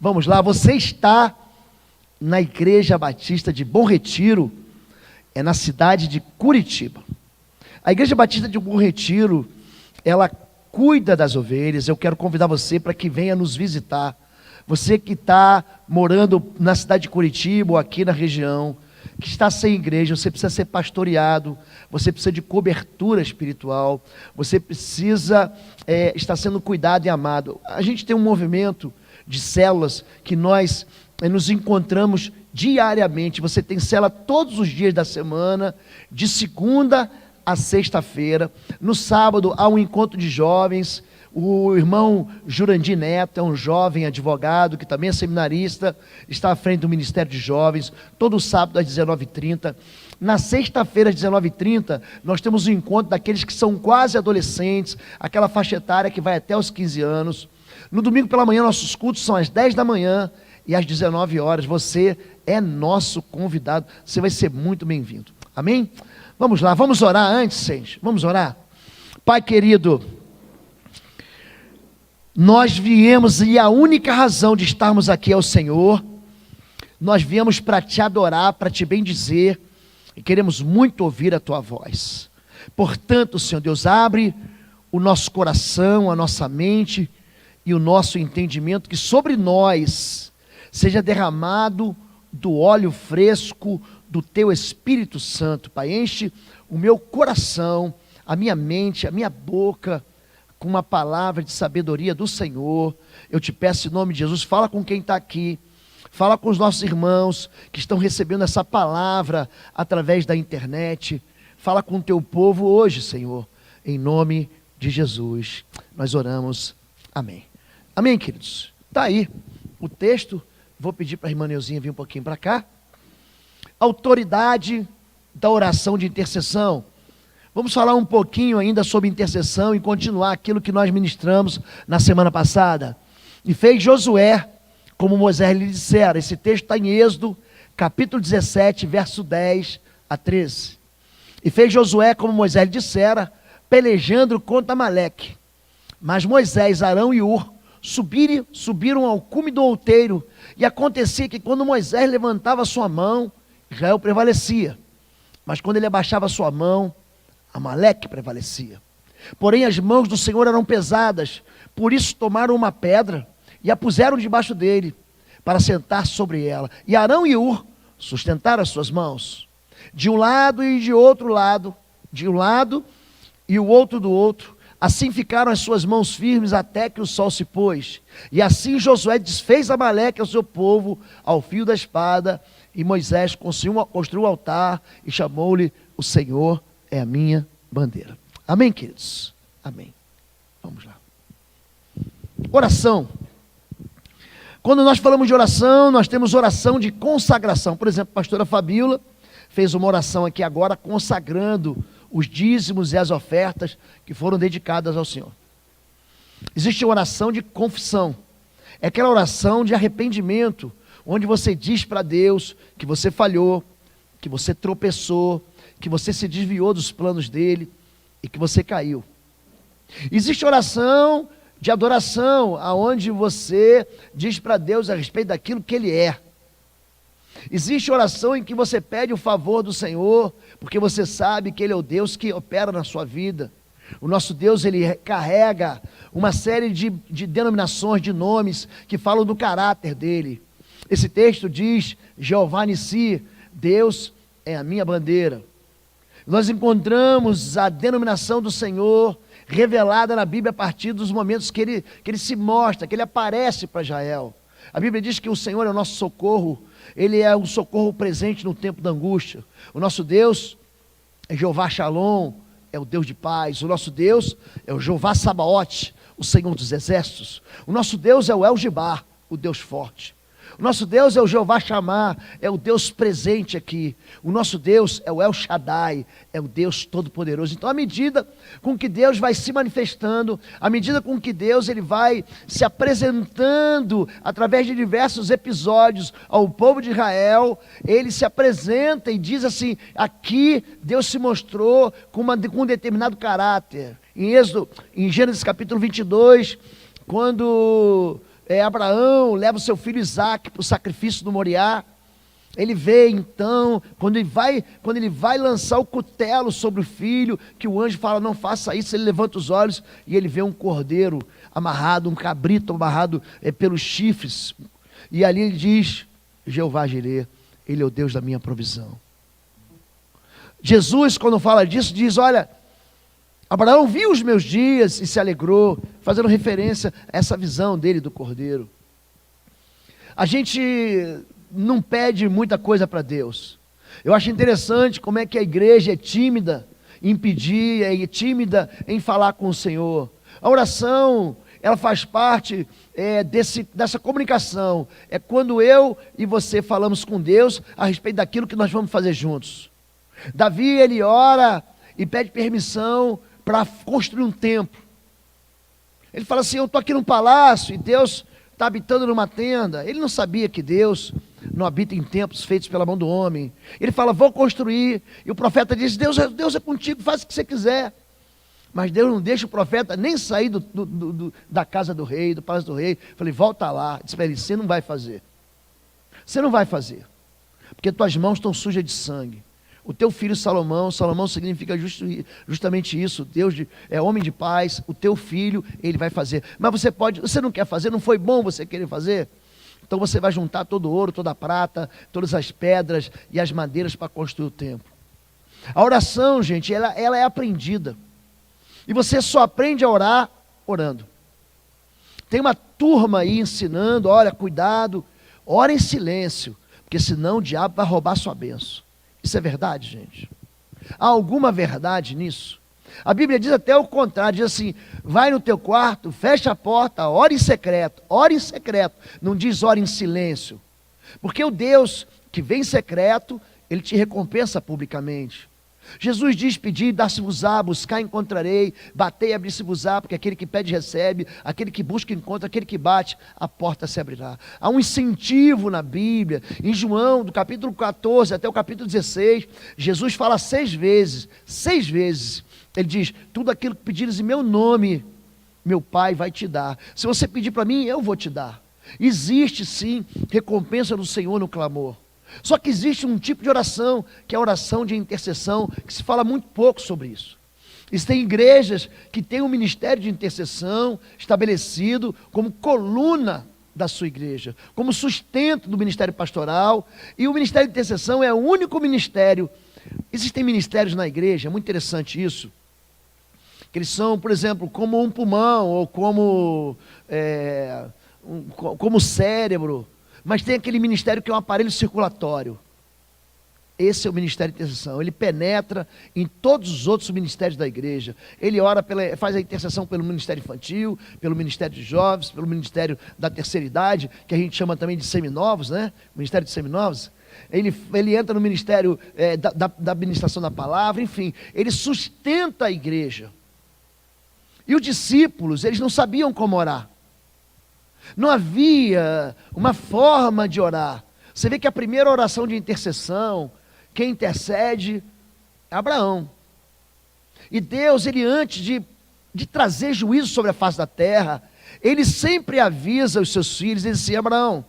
Vamos lá, você está na Igreja Batista de Bom Retiro, é na cidade de Curitiba. A Igreja Batista de Bom Retiro, ela cuida das ovelhas. Eu quero convidar você para que venha nos visitar. Você que está morando na cidade de Curitiba ou aqui na região, que está sem igreja, você precisa ser pastoreado, você precisa de cobertura espiritual, você precisa estar sendo cuidado e amado. A gente tem um movimento de células que nós nos encontramos diariamente. Você tem célula todos os dias da semana, de segunda a sexta-feira. No sábado há um encontro de jovens. O irmão Jurandir Neto é um jovem advogado que também é seminarista, está à frente do Ministério de Jovens, todo sábado às 19h30. Na sexta-feira às 19h30, nós temos um encontro daqueles que são quase adolescentes, aquela faixa etária que vai até os 15 anos. No domingo pela manhã, nossos cultos são às 10 da manhã e às 19 horas. Você é nosso convidado, você vai ser muito bem-vindo. Amém? Vamos lá, vamos orar antes, gente. Vamos orar. Pai querido, nós viemos, e a única razão de estarmos aqui é o Senhor. Nós viemos para te adorar, para te bendizer, e queremos muito ouvir a tua voz. Portanto, Senhor Deus, abre o nosso coração, a nossa mente e o nosso entendimento, que sobre nós seja derramado do óleo fresco do teu Espírito Santo. Pai, enche o meu coração, a minha mente, a minha boca com uma palavra de sabedoria do Senhor. Eu te peço em nome de Jesus, fala com quem está aqui, fala com os nossos irmãos que estão recebendo essa palavra através da internet, fala com o teu povo hoje, Senhor, em nome de Jesus, nós oramos, amém. Amém, queridos? Está aí o texto. Vou pedir para a irmã Neuzinha vir um pouquinho para cá. Autoridade da oração de intercessão. Vamos falar um pouquinho ainda sobre intercessão e continuar aquilo que nós ministramos na semana passada. E fez Josué, como Moisés lhe dissera. Esse texto está em Êxodo, capítulo 17, verso 10 a 13. E fez Josué, como Moisés lhe dissera, pelejando contra Amaleque. Mas Moisés, Arão e Hur subiram ao cume do outeiro, e acontecia que quando Moisés levantava sua mão, Israel prevalecia, mas quando ele abaixava sua mão, Amaleque prevalecia. Porém as mãos do Senhor eram pesadas, por isso tomaram uma pedra e a puseram debaixo dele, para sentar sobre ela. E Arão e Hur sustentaram as suas mãos, de um lado e de outro lado, de um lado e o outro do outro. Assim ficaram as suas mãos firmes até que o sol se pôs. E assim Josué desfez Amaleque ao seu povo ao fio da espada. E Moisés construiu um altar e chamou-lhe: o Senhor é a minha bandeira. Amém, queridos? Amém. Vamos lá. Oração. Quando nós falamos de oração, nós temos oração de consagração. Por exemplo, a pastora Fabíola fez uma oração aqui agora consagrando os dízimos e as ofertas que foram dedicadas ao Senhor. Existe a oração de confissão. É aquela oração de arrependimento, onde você diz para Deus que você falhou, que você tropeçou, que você se desviou dos planos dele e que você caiu. Existe oração de adoração, aonde você diz para Deus a respeito daquilo que ele é. Existe oração em que você pede o favor do Senhor, porque você sabe que ele é o Deus que opera na sua vida. O nosso Deus, ele carrega uma série de denominações, de nomes, que falam do caráter dele. Esse texto diz: Jeová Nissi, Deus é a minha bandeira. Nós encontramos a denominação do Senhor revelada na Bíblia a partir dos momentos que ele se mostra, que ele aparece para Israel. A Bíblia diz que o Senhor é o nosso socorro, ele é um socorro presente no tempo da angústia. O nosso Deus é Jeová Shalom, é o Deus de paz. O nosso Deus é o Jeová Sabaote, o Senhor dos exércitos. O nosso Deus é o El Gibar, o Deus forte. O nosso Deus é o Jeová Shammah, é o Deus presente aqui. O nosso Deus é o El Shaddai, é o Deus Todo-Poderoso. Então, à medida com que Deus vai se manifestando, à medida com que Deus ele vai se apresentando através de diversos episódios ao povo de Israel, ele se apresenta e diz assim: aqui Deus se mostrou com um determinado caráter. Em Gênesis capítulo 22, quando Abraão leva o seu filho Isaque para o sacrifício do Moriá. Ele vê então, quando ele vai lançar o cutelo sobre o filho, que o anjo fala, não faça isso, ele levanta os olhos e ele vê um cordeiro amarrado, um cabrito amarrado pelos chifres. E ali ele diz, Jeová Jirê, ele é o Deus da minha provisão. Jesus, quando fala disso, diz, olha, Abraão viu os meus dias e se alegrou, fazendo referência a essa visão dele do cordeiro. A gente não pede muita coisa para Deus. Eu acho interessante como é que a igreja é tímida em pedir, é tímida em falar com o Senhor. A oração, ela faz parte dessa comunicação. É quando eu e você falamos com Deus a respeito daquilo que nós vamos fazer juntos. Davi, ele ora e pede permissão para construir um templo. Ele fala assim, eu estou aqui no palácio e Deus está habitando numa tenda. Ele não sabia que Deus não habita em templos feitos pela mão do homem. Ele fala, vou construir. E o profeta diz, Deus é contigo, faz o que você quiser. Mas Deus não deixa o profeta nem sair da casa do rei, do palácio do rei. Falei, volta lá. Disse para ele, você não vai fazer. Você não vai fazer. Porque tuas mãos estão sujas de sangue. O teu filho Salomão significa justamente isso, Deus é homem de paz, o teu filho, ele vai fazer. Mas você não quer fazer, não foi bom você querer fazer? Então você vai juntar todo o ouro, toda a prata, todas as pedras e as madeiras para construir o templo. A oração, gente, ela é aprendida. E você só aprende a orar orando. Tem uma turma aí ensinando, olha, cuidado, ora em silêncio, porque senão o diabo vai roubar sua bênção. Isso é verdade, gente? Há alguma verdade nisso? A Bíblia diz até o contrário, diz assim, vai no teu quarto, fecha a porta, ora em secreto, não diz ora em silêncio, porque o Deus que vem em secreto, ele te recompensa publicamente. Jesus diz, pedi, dar-se-vos-á, buscar, encontrarei, batei, abrir-se-vos-á, porque aquele que pede, recebe, aquele que busca, encontra, aquele que bate, a porta se abrirá. Há um incentivo na Bíblia, em João, do capítulo 14 até o capítulo 16, Jesus fala 6 vezes, ele diz, tudo aquilo que pedires em meu nome, meu Pai vai te dar. Se você pedir para mim, eu vou te dar. Existe sim, recompensa do Senhor no clamor. Só que existe um tipo de oração, que é a oração de intercessão, que se fala muito pouco sobre isso. Existem igrejas que têm um ministério de intercessão estabelecido como coluna da sua igreja, como sustento do ministério pastoral, e o ministério de intercessão é o único ministério. Existem ministérios na igreja, é muito interessante isso, que eles são, por exemplo, como um pulmão, ou como cérebro, mas tem aquele ministério que é um aparelho circulatório. Esse é o ministério de intercessão. Ele penetra em todos os outros ministérios da igreja. Ele faz a intercessão pelo ministério infantil, pelo ministério de jovens, pelo ministério da terceira idade, que a gente chama também de seminovos, né? Ministério de seminovos. Ele entra no ministério da administração da palavra, enfim, ele sustenta a igreja. E os discípulos, eles não sabiam como orar. Não havia uma forma de orar. Você vê que a primeira oração de intercessão, quem intercede é Abraão. E Deus, ele antes de trazer juízo sobre a face da terra, ele sempre avisa os seus filhos, ele diz assim, Abraão,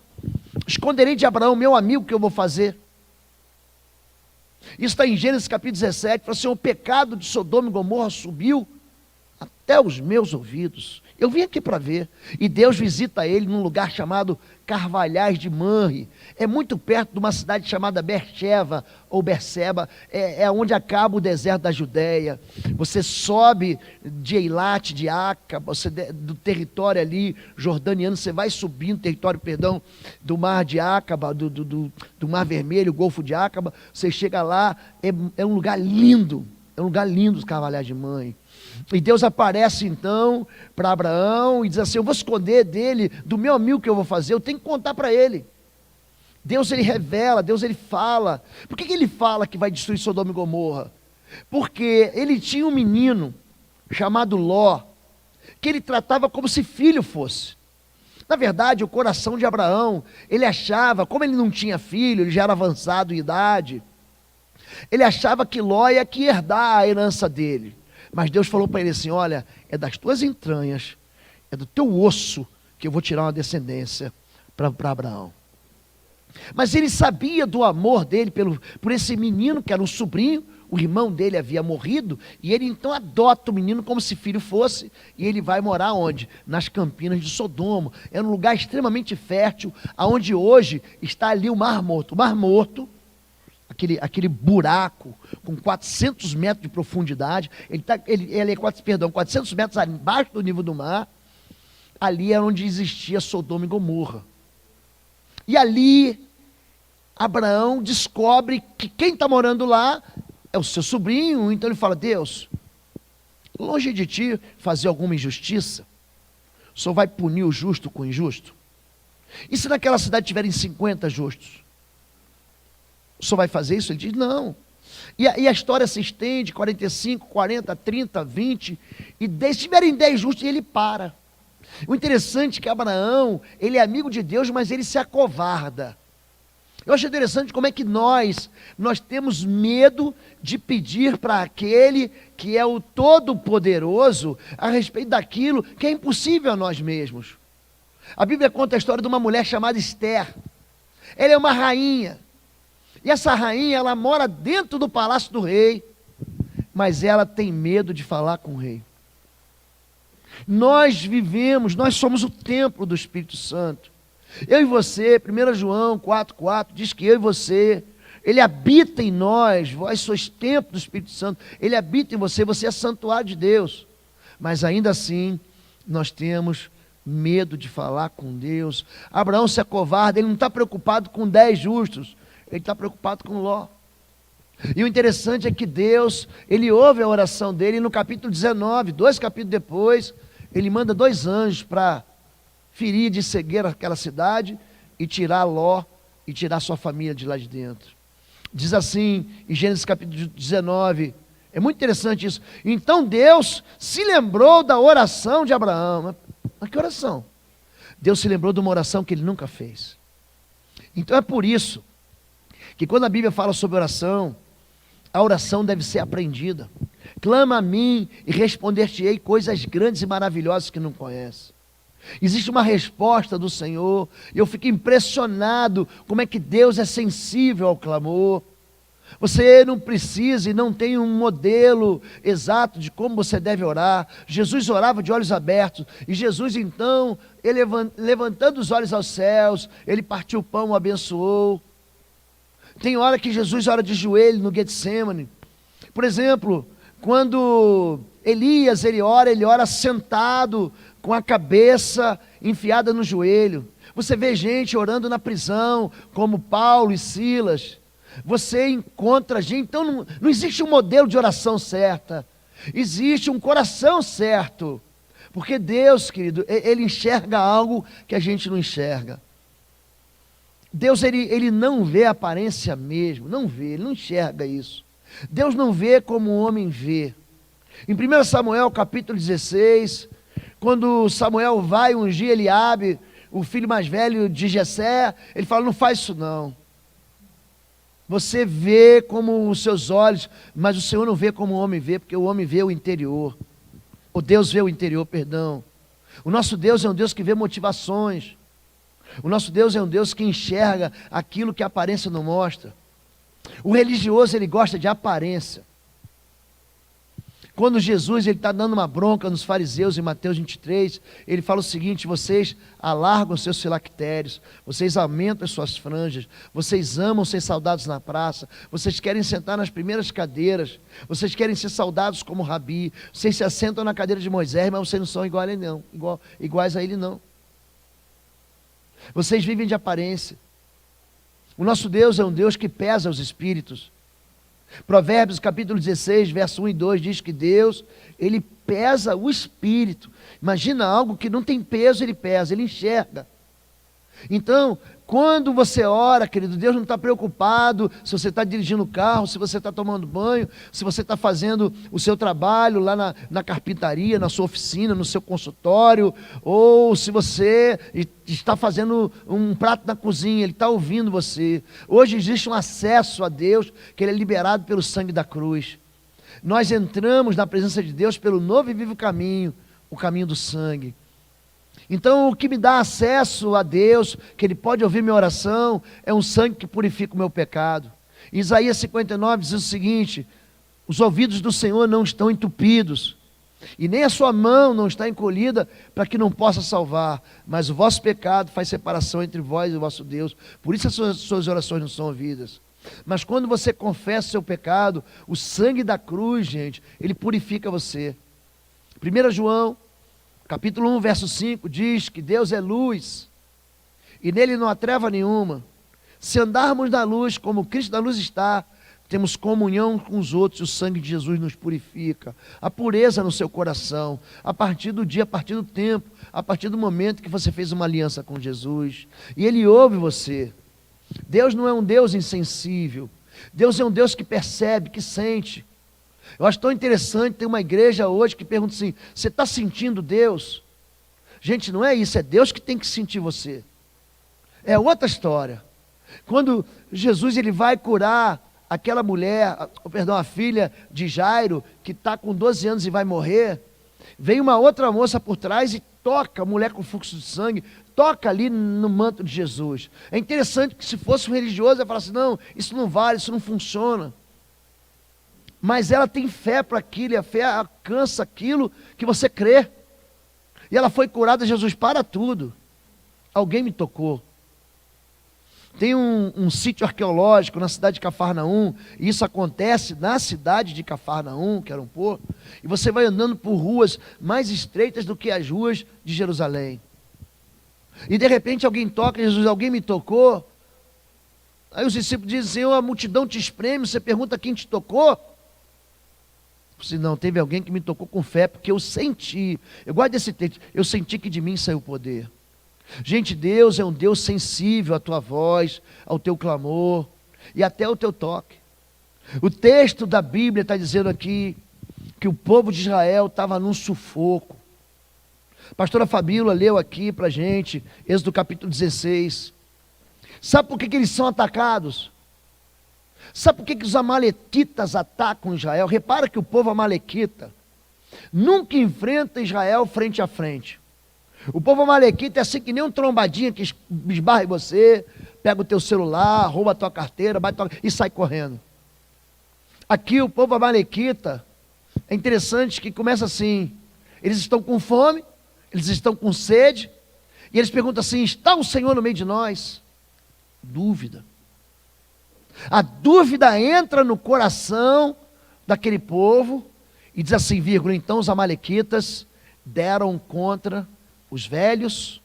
esconderei de Abraão, meu amigo, o que eu vou fazer. Isso está em Gênesis capítulo 17, fala assim, o pecado de Sodoma e Gomorra subiu até os meus ouvidos. Eu vim aqui para ver. E Deus visita ele num lugar chamado Carvalhais de Manre. É muito perto de uma cidade chamada Beersheba ou Berseba. É onde acaba o deserto da Judéia. Você sobe de Eilat, de Acaba, do território ali jordaniano, você vai subindo, território, do mar de Acaba, do mar vermelho, o Golfo de Acaba. Você chega lá, é um lugar lindo. É um lugar lindo os Carvalhais de Manre. E Deus aparece então para Abraão e diz assim, eu vou esconder dele, do meu amigo que eu vou fazer, eu tenho que contar para ele. Deus ele revela, Deus ele fala. Por que ele fala que vai destruir Sodoma e Gomorra? Porque ele tinha um menino chamado Ló, que ele tratava como se filho fosse. Na verdade, o coração de Abraão, ele achava, como ele não tinha filho, ele já era avançado em idade, ele achava que Ló ia que herdar a herança dele. Mas Deus falou para ele assim, olha, é das tuas entranhas, é do teu osso que eu vou tirar uma descendência para Abraão. Mas ele sabia do amor dele por esse menino, que era um sobrinho. O irmão dele havia morrido, e ele então adota o menino como se filho fosse, e ele vai morar onde? Nas campinas de Sodoma. Era um lugar extremamente fértil, aonde hoje está ali o Mar Morto. O Mar Morto, aquele buraco com 400 metros de profundidade, ele é 400 metros abaixo do nível do mar. Ali era onde existia Sodoma e Gomorra. E ali, Abraão descobre que quem está morando lá é o seu sobrinho. Então ele fala: Deus, longe de ti fazer alguma injustiça, o Senhor vai punir o justo com o injusto? E se naquela cidade tiverem 50 justos, o Senhor vai fazer isso? Ele diz: não. E a história se estende, 45, 40, 30, 20, e se tiverem 10 justos, ele para. O interessante é que Abraão, ele é amigo de Deus, mas ele se acovarda. Eu acho interessante como é que nós temos medo de pedir para aquele que é o Todo-Poderoso a respeito daquilo que é impossível a nós mesmos. A Bíblia conta a história de uma mulher chamada Esther. Ela é uma rainha. E essa rainha, ela mora dentro do palácio do rei, mas ela tem medo de falar com o rei. Nós somos o templo do Espírito Santo. Eu e você, 1 João 4,4 diz que eu e você, ele habita em nós, vós sois templo do Espírito Santo, ele habita em você, você é santuário de Deus. Mas ainda assim, nós temos medo de falar com Deus. Abraão se acovarda, ele não está preocupado com 10 justos, ele está preocupado com Ló. E o interessante é que Deus, ele ouve a oração dele, e no capítulo 19, 2 capítulos depois, ele manda 2 anjos para ferir de cegueira aquela cidade e tirar Ló e tirar sua família de lá de dentro. Diz assim, em Gênesis capítulo 19, é muito interessante isso. Então Deus se lembrou da oração de Abraão. Mas que oração? Deus se lembrou de uma oração que ele nunca fez. Então é por isso que quando a Bíblia fala sobre oração, a oração deve ser aprendida. Clama a mim e responder-te-ei coisas grandes e maravilhosas que não conhece. Existe uma resposta do Senhor, e eu fico impressionado como é que Deus é sensível ao clamor. Você não precisa e não tem um modelo exato de como você deve orar. Jesus orava de olhos abertos, e Jesus então, ele levantando os olhos aos céus, ele partiu o pão, o abençoou. Tem hora que Jesus ora de joelho no Getsemane. Por exemplo, quando Elias ele ora sentado, com a cabeça enfiada no joelho. Você vê gente orando na prisão, como Paulo e Silas. Você encontra gente, então não existe um modelo de oração certa, existe um coração certo, porque Deus, querido, ele enxerga algo que a gente não enxerga. Deus, ele não vê a aparência mesmo, não vê, ele não enxerga isso. Deus não vê como o homem vê. Em 1 Samuel capítulo 16, quando Samuel vai ungir Eliabe, o filho mais velho de Jessé, ele fala: não faz isso não. Você vê como os seus olhos, mas o Senhor não vê como o homem vê, porque o homem vê o interior. O Deus vê o interior, perdão. O nosso Deus é um Deus que vê motivações. O nosso Deus é um Deus que enxerga aquilo que a aparência não mostra. O religioso, ele gosta de aparência. Quando Jesus está dando uma bronca nos fariseus em Mateus 23, ele fala o seguinte: vocês alargam seus filactérios, vocês aumentam as suas franjas, vocês amam ser saudados na praça, vocês querem sentar nas primeiras cadeiras, vocês querem ser saudados como Rabi, vocês se assentam na cadeira de Moisés, mas vocês não são iguais a ele não. Vocês vivem de aparência. O nosso Deus é um Deus que pesa os espíritos. Provérbios capítulo 16, verso 1 e 2 diz que Deus, ele pesa o espírito. Imagina algo que não tem peso, ele pesa, ele enxerga. Então, quando você ora, querido, Deus não está preocupado se você está dirigindo o carro, se você está tomando banho, se você está fazendo o seu trabalho lá na carpintaria, na sua oficina, no seu consultório, ou se você está fazendo um prato na cozinha, Ele está ouvindo você. Hoje existe um acesso a Deus, que Ele é liberado pelo sangue da cruz. Nós entramos na presença de Deus pelo novo e vivo caminho, o caminho do sangue. Então, o que me dá acesso a Deus, que Ele pode ouvir minha oração, é um sangue que purifica o meu pecado. Em Isaías 59 diz o seguinte: os ouvidos do Senhor não estão entupidos, e nem a sua mão não está encolhida para que não possa salvar, mas o vosso pecado faz separação entre vós e o vosso Deus, por isso as suas orações não são ouvidas. Mas quando você confessa o seu pecado, o sangue da cruz, gente, ele purifica você. 1 João, capítulo 1, verso 5, diz que Deus é luz, e nele não há treva nenhuma. Se andarmos na luz, como Cristo na luz está, temos comunhão com os outros, e o sangue de Jesus nos purifica. A pureza no seu coração, a partir do dia, a partir do tempo, a partir do momento que você fez uma aliança com Jesus, e Ele ouve você. Deus não é um Deus insensível, Deus é um Deus que percebe, que sente. Eu acho tão interessante, tem uma igreja hoje que pergunta assim: você está sentindo Deus? Gente, não é isso, é Deus que tem que sentir você. É outra história. Quando Jesus ele vai curar aquela mulher, a filha de Jairo, que está com 12 anos e vai morrer, vem uma outra moça por trás e toca a mulher com fluxo de sangue, toca ali no manto de Jesus. É interessante que se fosse um religioso, ia falar assim: não, isso não vale, isso não funciona. Mas ela tem fé para aquilo, e a fé alcança aquilo que você crê. E ela foi curada. Jesus: para tudo, alguém me tocou. Tem um sítio arqueológico na cidade de Cafarnaum, e isso acontece na cidade de Cafarnaum, que era um porto, e você vai andando por ruas mais estreitas do que as ruas de Jerusalém. E de repente alguém toca, Jesus: alguém me tocou. Aí os discípulos dizem: Senhor, a multidão te espreme, você pergunta quem te tocou? Se não, teve alguém que me tocou com fé, porque eu senti, eu gosto desse texto, eu senti que de mim saiu poder. Gente, Deus é um Deus sensível à tua voz, ao teu clamor e até ao teu toque. O texto da Bíblia está dizendo aqui que o povo de Israel estava num sufoco. A pastora Fabíola leu aqui para a gente, Êxodo capítulo 16. Sabe por que eles são atacados? Sabe por que os amalequitas atacam Israel? Repara que o povo amalequita nunca enfrenta Israel frente a frente. O povo amalequita é assim que nem um trombadinha que esbarra em você, pega o teu celular, rouba a tua carteira, e sai correndo. Aqui o povo amalequita, é interessante que começa assim: eles estão com fome, eles estão com sede, e eles perguntam assim: está o Senhor no meio de nós? Dúvida. A dúvida entra no coração daquele povo, e diz assim, vírgula: então os amalequitas deram contra os velhos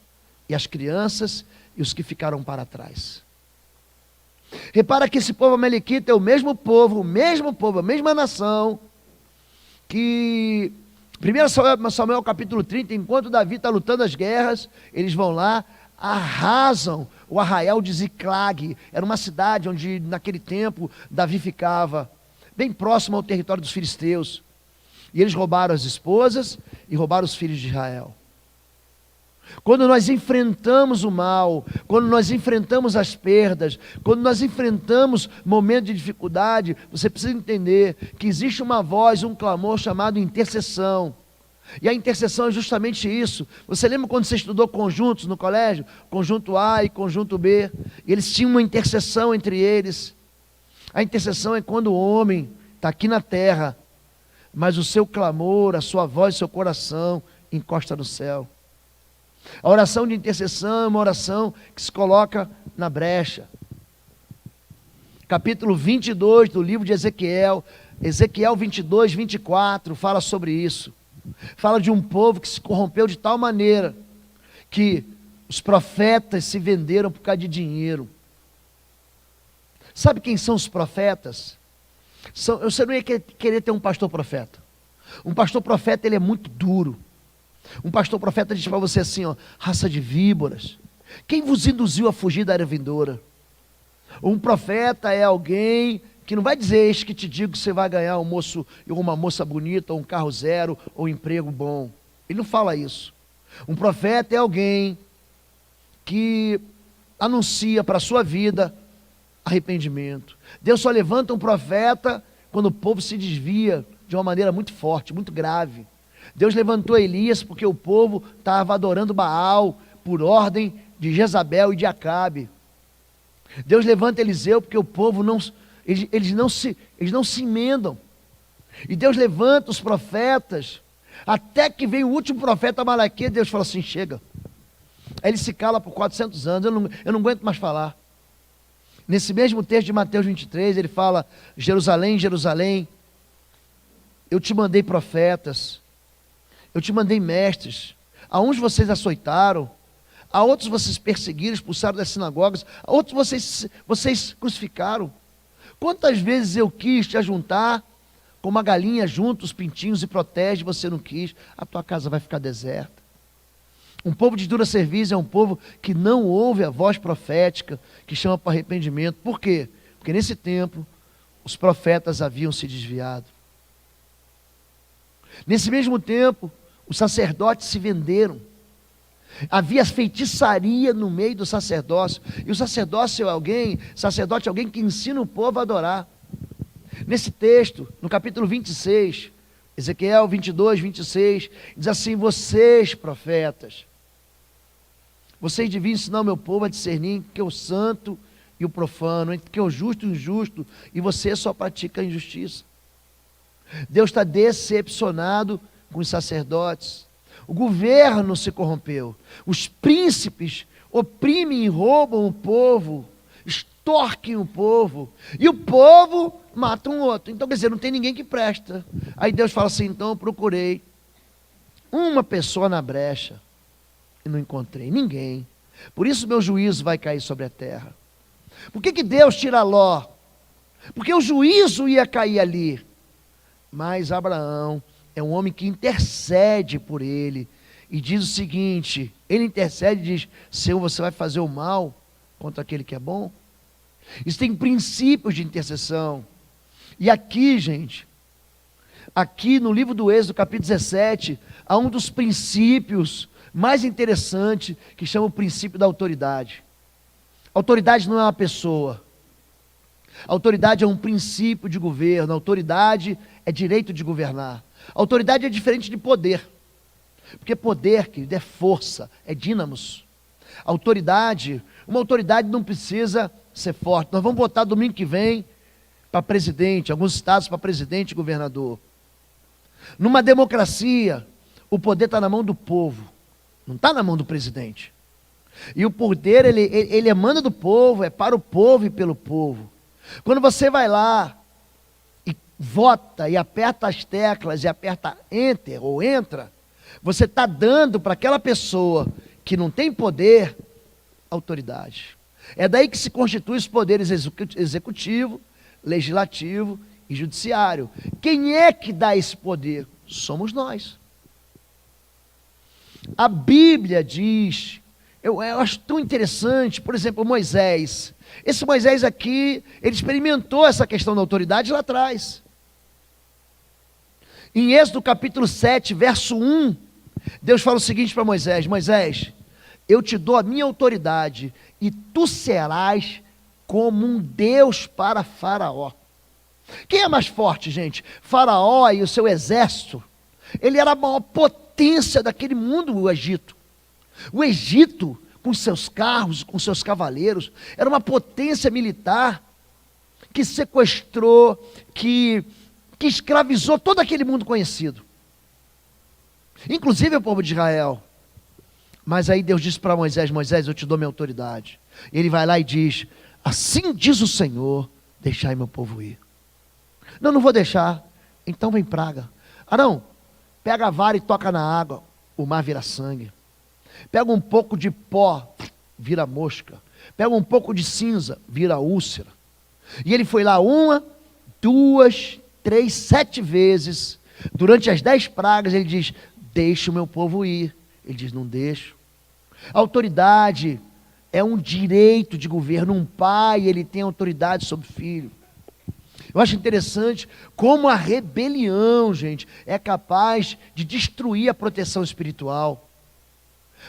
e as crianças e os que ficaram para trás. Repara que esse povo amalequita é o mesmo povo, a mesma nação, que 1 Samuel capítulo 30, enquanto Davi está lutando as guerras, eles vão lá, arrasam o arraial de Ziclag. Era uma cidade onde naquele tempo Davi ficava, bem próximo ao território dos filisteus, e eles roubaram as esposas e roubaram os filhos de Israel. Quando nós enfrentamos o mal, quando nós enfrentamos as perdas, quando nós enfrentamos momentos de dificuldade, você precisa entender que existe uma voz, um clamor chamado intercessão. E a intercessão é justamente isso. Você lembra quando você estudou conjuntos no colégio? Conjunto A e conjunto B. E eles tinham uma intercessão entre eles. A intercessão é quando o homem está aqui na terra, mas o seu clamor, a sua voz, o seu coração encosta no céu. A oração de intercessão é uma oração que se coloca na brecha. Capítulo 22 do livro de Ezequiel, Ezequiel 22, 24, fala sobre isso. Fala de um povo que se corrompeu de tal maneira que os profetas se venderam por causa de dinheiro. Sabe quem são os profetas? Você não ia querer ter um pastor profeta. Um pastor profeta, ele é muito duro. Um pastor profeta diz para você assim, ó: raça de víboras, quem vos induziu a fugir da era vindoura? Um profeta é alguém que não vai dizer: eis que te digo que você vai ganhar uma moça bonita, ou um carro zero, ou um emprego bom. Ele não fala isso. Um profeta é alguém que anuncia para a sua vida arrependimento. Deus só levanta um profeta quando o povo se desvia de uma maneira muito forte, muito grave. Deus levantou Elias porque o povo estava adorando Baal por ordem de Jezabel e de Acabe. Deus levanta Eliseu porque o povo eles não se emendam. E Deus levanta os profetas, até que vem o último profeta Malaquias, Deus fala assim, chega. Aí ele se cala por 400 anos, eu não aguento mais falar. Nesse mesmo texto de Mateus 23, ele fala, Jerusalém, Jerusalém, eu te mandei profetas, eu te mandei mestres, a uns vocês açoitaram, a outros vocês perseguiram, expulsaram das sinagogas, a outros vocês crucificaram. Quantas vezes eu quis te ajuntar, como a galinha junta os pintinhos e protege, você não quis, a tua casa vai ficar deserta. Um povo de dura cerviz é um povo que não ouve a voz profética, que chama para arrependimento. Por quê? Porque nesse tempo, os profetas haviam se desviado. Nesse mesmo tempo, os sacerdotes se venderam. Havia feitiçaria no meio do sacerdócio. E o sacerdote é alguém que ensina o povo a adorar. Nesse texto, no capítulo 26, Ezequiel 22, 26, diz assim, vocês profetas, vocês deviam ensinar o meu povo a discernir entre o santo e o profano, entre o justo e o injusto, e você só pratica a injustiça. Deus está decepcionado com os sacerdotes. O governo se corrompeu. Os príncipes oprimem e roubam o povo, extorquem o povo, e o povo mata um outro. Então, quer dizer, não tem ninguém que presta. Aí Deus fala assim, então eu procurei uma pessoa na brecha e não encontrei ninguém. Por isso meu juízo vai cair sobre a terra. Por que Deus tira Ló? Porque o juízo ia cair ali. Mas Abraão é um homem que intercede por ele e diz o seguinte, ele intercede e diz, Senhor, você vai fazer o mal contra aquele que é bom? Isso tem princípios de intercessão. E aqui, gente, aqui no livro do Êxodo, capítulo 17, há um dos princípios mais interessantes, que chama o princípio da autoridade. Autoridade não é uma pessoa. Autoridade é um princípio de governo. Autoridade é direito de governar. Autoridade é diferente de poder. Porque poder, querido, é força, é dínamos. Uma autoridade não precisa ser forte. Nós vamos botar domingo que vem para presidente, alguns estados para presidente e governador. Numa democracia, o poder está na mão do povo, não está na mão do presidente. E o poder, ele emana do povo, é para o povo e pelo povo. Quando você vai lá e vota e aperta as teclas e aperta enter ou entra, você está dando para aquela pessoa que não tem poder, autoridade. É daí que se constituem os poderes executivo, legislativo e judiciário. Quem é que dá esse poder? Somos nós. A Bíblia diz, eu acho tão interessante, por exemplo, Moisés. Esse Moisés aqui, ele experimentou essa questão da autoridade lá atrás. Em Êxodo capítulo 7, verso 1, Deus fala o seguinte para Moisés, Moisés, eu te dou a minha autoridade e tu serás como um Deus para Faraó. Quem é mais forte, gente? Faraó e o seu exército. Ele era a maior potência daquele mundo, o Egito. O Egito, com seus carros, com seus cavaleiros, era uma potência militar que sequestrou, que escravizou todo aquele mundo conhecido. Inclusive o povo de Israel. Mas aí Deus disse para Moisés, Moisés, eu te dou minha autoridade. Ele vai lá e diz, assim diz o Senhor, deixai meu povo ir. Não vou deixar. Então vem praga. Arão, pega a vara e toca na água, o mar vira sangue. Pega um pouco de pó, vira mosca. Pega um pouco de cinza, vira úlcera. E ele foi lá 1, 2, 3, 7 vezes. Durante as 10 pragas ele diz, deixa o meu povo ir. Ele diz, não deixo. A autoridade é um direito de governo. Um pai, ele tem autoridade sobre o filho. Eu acho interessante como a rebelião, gente, é capaz de destruir a proteção espiritual.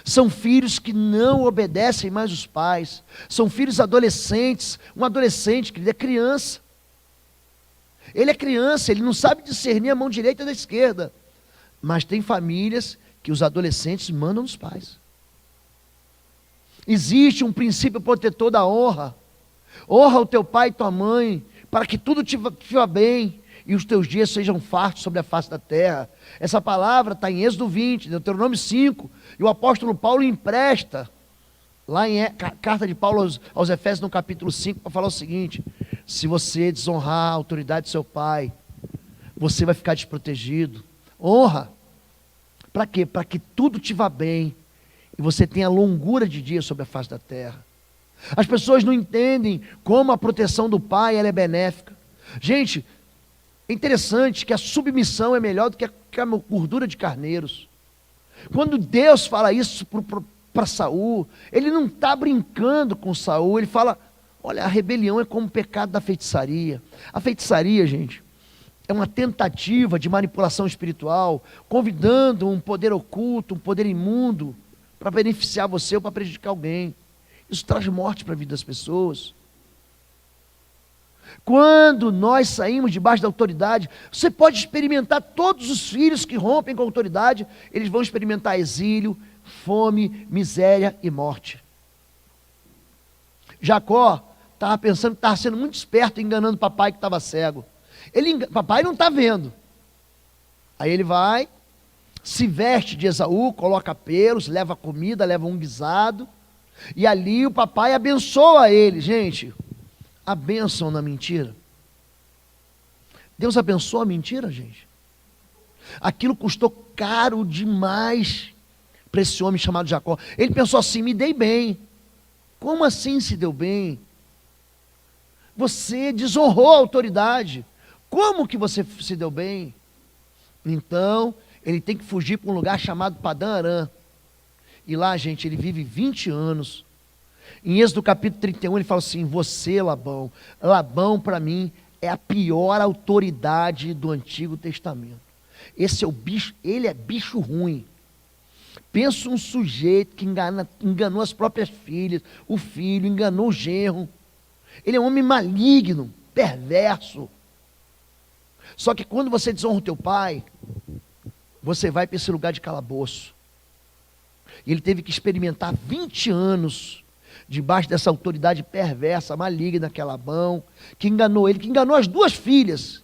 São filhos que não obedecem mais os pais. São filhos adolescentes. Um adolescente, que ele é criança. Ele é criança, ele não sabe discernir a mão direita da esquerda. Mas tem famílias que os adolescentes mandam nos pais. Existe um princípio protetor da honra. Honra o teu pai e tua mãe, para que tudo te vá bem e os teus dias sejam fartos sobre a face da terra. Essa palavra está em Êxodo 20, Deuteronômio 5, e o apóstolo Paulo empresta, lá em carta de Paulo aos Efésios, no capítulo 5, para falar o seguinte: se você desonrar a autoridade do seu pai, você vai ficar desprotegido. Honra. Para quê? Para que tudo te vá bem e você tenha longura de dias sobre a face da terra. As pessoas não entendem como a proteção do pai ela é benéfica. Gente, é interessante que a submissão é melhor do que a gordura de carneiros. Quando Deus fala isso para Saul, ele não está brincando com Saul, ele fala: olha, a rebelião é como o pecado da feitiçaria. A feitiçaria, gente, é uma tentativa de manipulação espiritual, convidando um poder oculto, um poder imundo, para beneficiar você ou para prejudicar alguém. Isso traz morte para a vida das pessoas. Quando nós saímos debaixo da autoridade, você pode experimentar todos os filhos que rompem com a autoridade, eles vão experimentar exílio, fome, miséria e morte. Jacó estava pensando que estava sendo muito esperto, enganando o papai que estava cego. Papai não está vendo. Aí ele vai, se veste de Esaú, coloca pelos, leva comida, leva um guisado, e ali o papai abençoa ele. Gente, a bênção na mentira. Deus abençoa a mentira, gente. Aquilo custou caro demais para esse homem chamado Jacó. Ele pensou assim: me dei bem. Como assim se deu bem? Você desonrou a autoridade. Como que você se deu bem? Então, ele tem que fugir para um lugar chamado Padã Arã. E lá, gente, ele vive 20 anos. Em Êxodo capítulo 31, ele fala assim: você, Labão, Labão para mim é a pior autoridade do Antigo Testamento. Esse é o bicho, ele é bicho ruim. Pensa um sujeito que enganou as próprias filhas, o filho, enganou o genro. Ele é um homem maligno, perverso. Só que quando você desonra o teu pai, você vai para esse lugar de calabouço. E ele teve que experimentar 20 anos debaixo dessa autoridade perversa, maligna, que é Labão, que enganou ele, que enganou as duas filhas,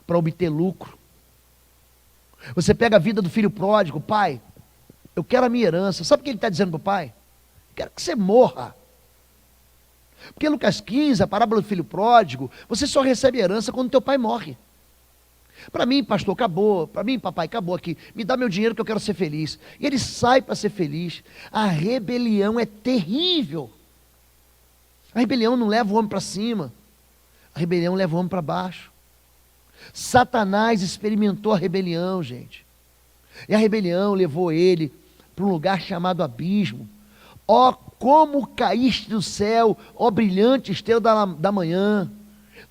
para obter lucro. Você pega a vida do filho pródigo: pai, eu quero a minha herança. Sabe o que ele está dizendo para o pai? Quero que você morra. Porque Lucas 15, a parábola do filho pródigo, você só recebe herança quando teu pai morre. Para mim, pastor, acabou. Para mim, papai, acabou aqui. Me dá meu dinheiro que eu quero ser feliz. E ele sai para ser feliz. A rebelião é terrível. A rebelião não leva o homem para cima. A rebelião leva o homem para baixo. Satanás experimentou a rebelião, gente. E a rebelião levou ele para um lugar chamado abismo. Ó, como caíste do céu, ó brilhante estrela da manhã.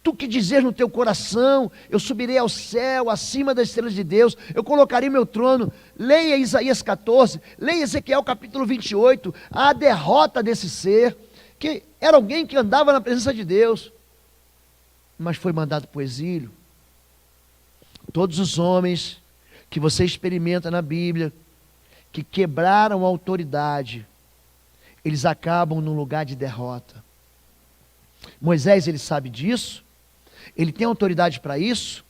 Tu que dizes no teu coração: eu subirei ao céu, acima das estrelas de Deus, eu colocarei meu trono. Leia Isaías 14, leia Ezequiel capítulo 28, a derrota desse ser, que era alguém que andava na presença de Deus, mas foi mandado para o exílio. Todos os homens que você experimenta na Bíblia, que quebraram a autoridade, eles acabam num lugar de derrota. Moisés, ele sabe disso, ele tem autoridade para isso.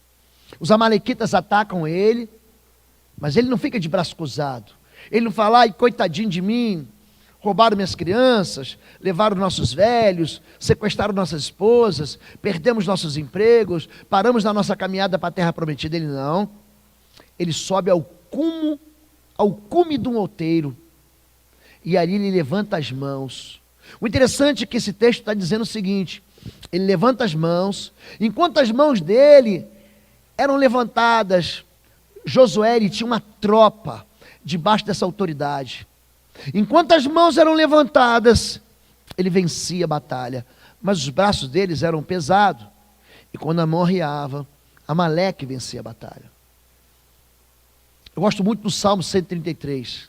Os amalequitas atacam ele, mas ele não fica de braço cruzado. Ele não fala: ai, coitadinho de mim, roubaram minhas crianças, levaram nossos velhos, sequestraram nossas esposas, perdemos nossos empregos, paramos na nossa caminhada para a terra prometida. Ele não. Ele sobe ao cume de um outeiro, e ali ele levanta as mãos. O interessante é que esse texto está dizendo o seguinte: ele levanta as mãos, enquanto as mãos dele eram levantadas, Josué, ele tinha uma tropa debaixo dessa autoridade. Enquanto as mãos eram levantadas, ele vencia a batalha, mas os braços deles eram pesados, e quando a mão arriava, Amaleque vencia a batalha. Eu gosto muito do Salmo 133.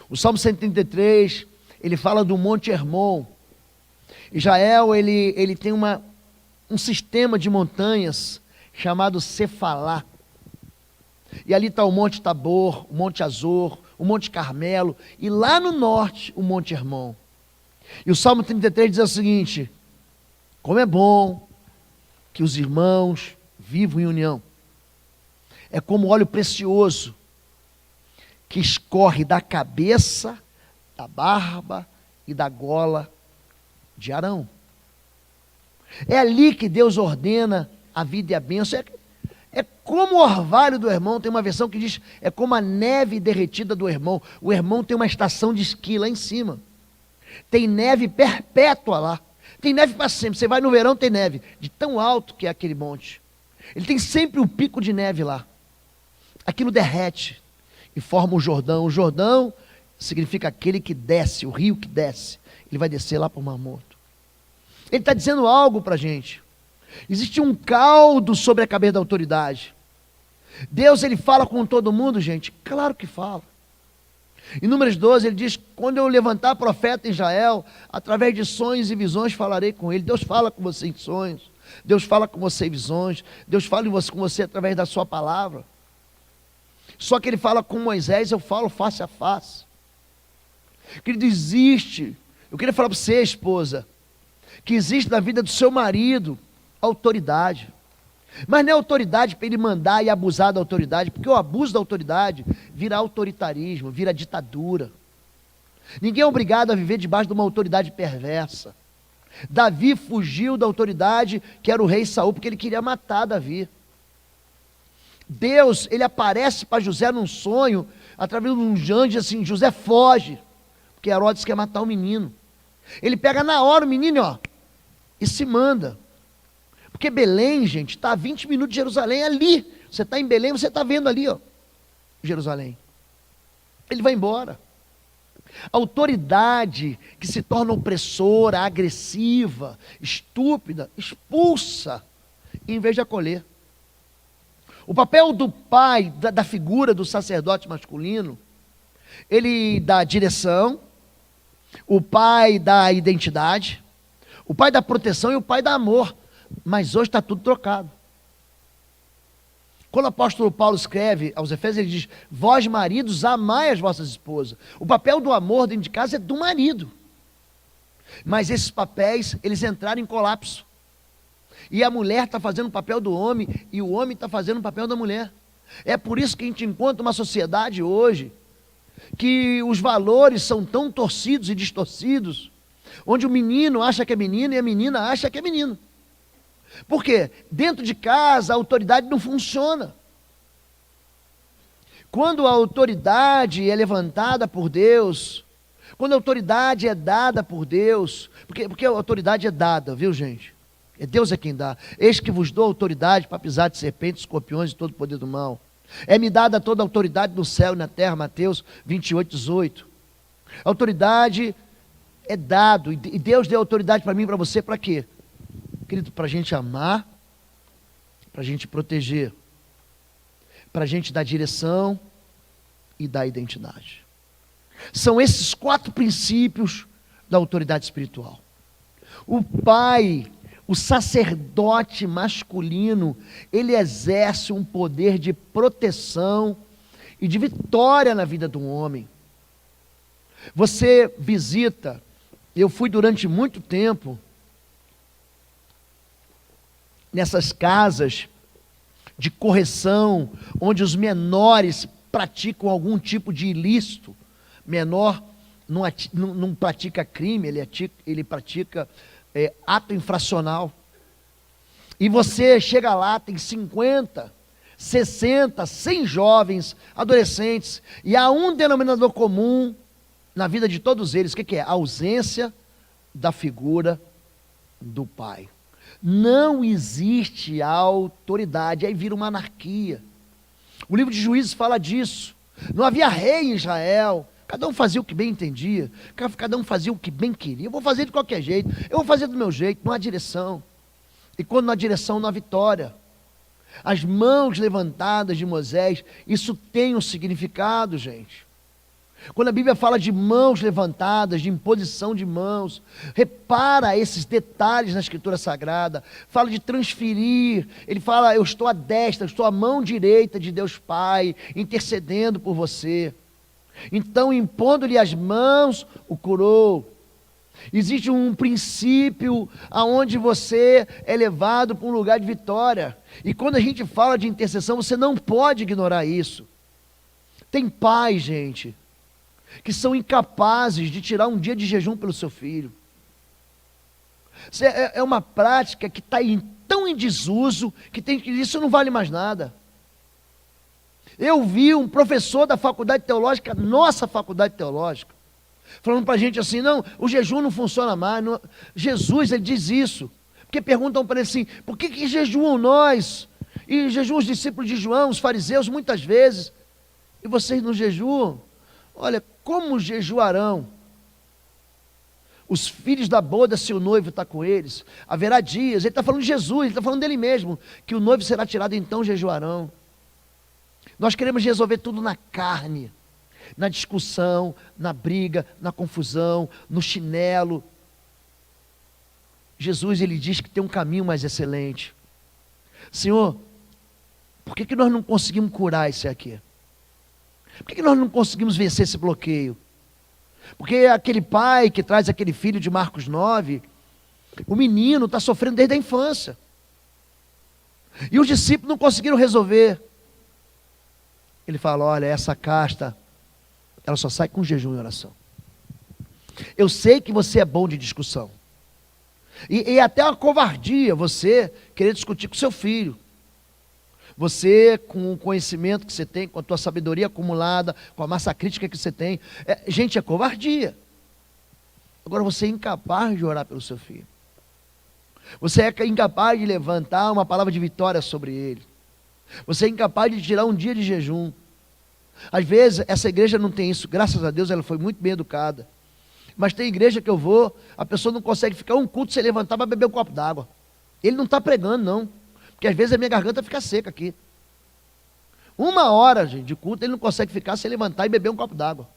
O Salmo 133, ele fala do Monte Hermon. Israel, ele tem um sistema de montanhas chamado Cefalá. E ali está o Monte Tabor, o Monte Azor, o Monte Carmelo, e lá no norte, o Monte Hermon. E o Salmo 33 diz o seguinte: como é bom que os irmãos vivam em união. É como óleo precioso que escorre da cabeça, da barba e da gola de Arão. É ali que Deus ordena a vida e a bênção. É como o orvalho do Hermon. Tem uma versão que diz, é como a neve derretida do Hermon. O Hermon tem uma estação de esqui lá em cima. Tem neve perpétua lá. Tem neve para sempre. Você vai no verão, tem neve. De tão alto que é aquele monte. Ele tem sempre um pico de neve lá. Aquilo derrete e forma o Jordão. O Jordão significa aquele que desce, o rio que desce. Ele vai descer lá para o Mar Morto. Ele está dizendo algo para a gente. Existe um caldo sobre a cabeça da autoridade. Deus, ele fala com todo mundo, gente? Claro que fala. Em Números 12, ele diz, quando eu levantar profeta em Israel, através de sonhos e visões falarei com ele. Deus fala com você em sonhos. Deus fala com você em visões. Deus fala com você através da sua palavra. Só que ele fala com Moisés, eu falo face a face. Querido, existe. Eu queria falar para você, esposa, que existe na vida do seu marido autoridade. Mas não é autoridade para ele mandar e abusar da autoridade, porque o abuso da autoridade vira autoritarismo, vira ditadura. Ninguém é obrigado a viver debaixo de uma autoridade perversa. Davi fugiu da autoridade que era o rei Saul, porque ele queria matar Davi. Deus, ele aparece para José num sonho, através de um anjo, diz assim, José foge, porque Herodes quer matar o menino. Ele pega na hora o menino, ó, e se manda. Porque Belém, gente, está a 20 minutos de Jerusalém, ali. Você está em Belém, você está vendo ali, ó, Jerusalém. Ele vai embora. A autoridade que se torna opressora, agressiva, estúpida, expulsa, em vez de acolher. O papel do pai, da figura do sacerdote masculino, ele dá direção, o pai dá identidade, o pai dá proteção e o pai dá amor. Mas hoje está tudo trocado. Quando o apóstolo Paulo escreve aos Efésios, ele diz, vós maridos, amai as vossas esposas. O papel do amor dentro de casa é do marido. Mas esses papéis, eles entraram em colapso. E a mulher está fazendo o papel do homem, e o homem está fazendo o papel da mulher. É por isso que a gente encontra uma sociedade hoje, que os valores são tão torcidos e distorcidos, onde o menino acha que é menino e a menina acha que é menino. Por quê? Dentro de casa a autoridade não funciona. Quando a autoridade é levantada por Deus, quando a autoridade é dada por Deus, porque a autoridade é dada, viu, gente? É Deus é quem dá. Eis que vos dou autoridade para pisar de serpentes, escorpiões e todo o poder do mal. É-me dada toda a autoridade no céu e na terra, Mateus 28, 18. A autoridade é dado, e Deus deu autoridade para mim e para você, para quê? Querido, para a gente amar, para a gente proteger, para a gente dar direção e dar identidade. São esses 4 princípios da autoridade espiritual. O pai, o sacerdote masculino, ele exerce um poder de proteção e de vitória na vida do homem. Você visita, eu fui durante muito tempo nessas casas de correção, onde os menores praticam algum tipo de ilícito. Menor não pratica crime, ele pratica ato infracional. E você chega lá, tem 50, 60, 100 jovens, adolescentes, e há um denominador comum na vida de todos eles. O que é? A ausência da figura do pai. Não existe autoridade, aí vira uma anarquia. O livro de Juízes fala disso. Não havia rei em Israel, cada um fazia o que bem entendia, cada um fazia o que bem queria. Eu vou fazer de qualquer jeito, eu vou fazer do meu jeito, não há direção. E quando não há direção, não há vitória. As mãos levantadas de Moisés, isso tem um significado, gente. Quando a Bíblia fala de mãos levantadas, de imposição de mãos, repara esses detalhes na Escritura Sagrada. Fala de transferir, ele fala, eu estou à destra, eu estou à mão direita de Deus Pai, intercedendo por você. Então, impondo-lhe as mãos, o curou. Existe um princípio aonde você é levado para um lugar de vitória. E quando a gente fala de intercessão, você não pode ignorar isso. Tem pais, gente, que são incapazes de tirar um dia de jejum pelo seu filho. Isso é uma prática que está tão em desuso que isso não vale mais nada. Eu vi um professor da faculdade teológica, nossa faculdade teológica, falando para a gente assim, não, o jejum não funciona mais. Não. Jesus, ele diz isso, porque perguntam para ele assim, por que jejuam nós? E jejuam os discípulos de João, os fariseus, muitas vezes, e vocês não jejuam? Olha, como jejuarão os filhos da boda se o noivo está com eles? Haverá dias, ele está falando de Jesus, ele está falando dele mesmo, que o noivo será tirado, então jejuarão. Nós queremos resolver tudo na carne, na discussão, na briga, na confusão, no chinelo. Jesus, ele diz que tem um caminho mais excelente. Senhor, por que nós não conseguimos curar isso aqui? Por que nós não conseguimos vencer esse bloqueio? Porque aquele pai que traz aquele filho de Marcos 9, o menino está sofrendo desde a infância. E os discípulos não conseguiram resolver. Ele fala, olha, essa casta, ela só sai com jejum e oração. Eu sei que você é bom de discussão. E até uma covardia você querer discutir com seu filho. Você, com o conhecimento que você tem, com a tua sabedoria acumulada, com a massa crítica que você tem, gente, é covardia. Agora você é incapaz de orar pelo seu filho. Você é incapaz de levantar uma palavra de vitória sobre ele. Você é incapaz de tirar um dia de jejum. Às vezes, essa igreja não tem isso. Graças a Deus, ela foi muito bem educada. Mas tem igreja que eu vou, a pessoa não consegue ficar um culto sem levantar para beber um copo d'água. Ele não está pregando, não. Porque às vezes a minha garganta fica seca aqui. 1 hora, gente, de culto, ele não consegue ficar sem levantar e beber um copo d'água.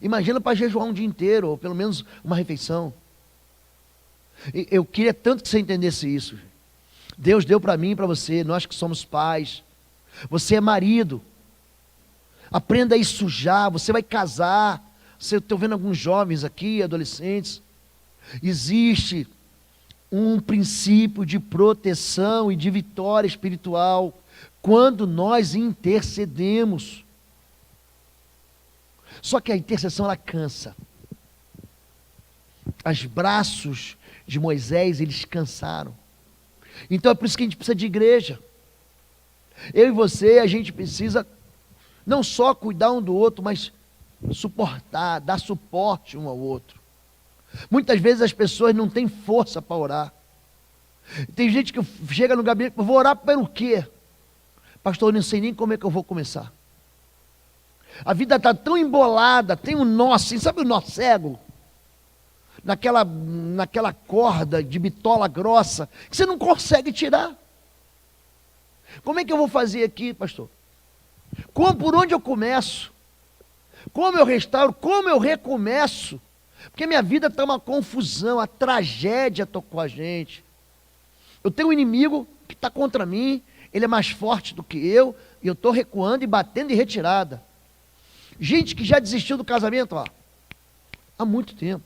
Imagina para jejuar um dia inteiro, ou pelo menos uma refeição. Eu queria tanto que você entendesse isso. Deus deu para mim e para você, nós que somos pais. Você é marido. Aprenda a ir sujar, você vai casar. Estou vendo alguns jovens aqui, adolescentes. Existe um princípio de proteção e de vitória espiritual quando nós intercedemos. Só que a intercessão, ela cansa. Os braços de Moisés, eles cansaram. Então é por isso que a gente precisa de igreja. Eu e você, a gente precisa não só cuidar um do outro, mas suportar, dar suporte um ao outro. Muitas vezes as pessoas não têm força para orar. Tem gente que chega no gabinete, vou orar pelo quê? Pastor, eu não sei nem como é que eu vou começar. A vida está tão embolada, tem um nó assim, sabe o nó cego? Naquela corda de bitola grossa, que você não consegue tirar. Como é que eu vou fazer aqui, pastor? Por onde eu começo? Como eu restauro? Como eu recomeço? Porque minha vida está uma confusão, a tragédia tocou a gente. Eu tenho um inimigo que está contra mim, ele é mais forte do que eu, e eu estou recuando e batendo em retirada. Gente que já desistiu do casamento, há muito tempo.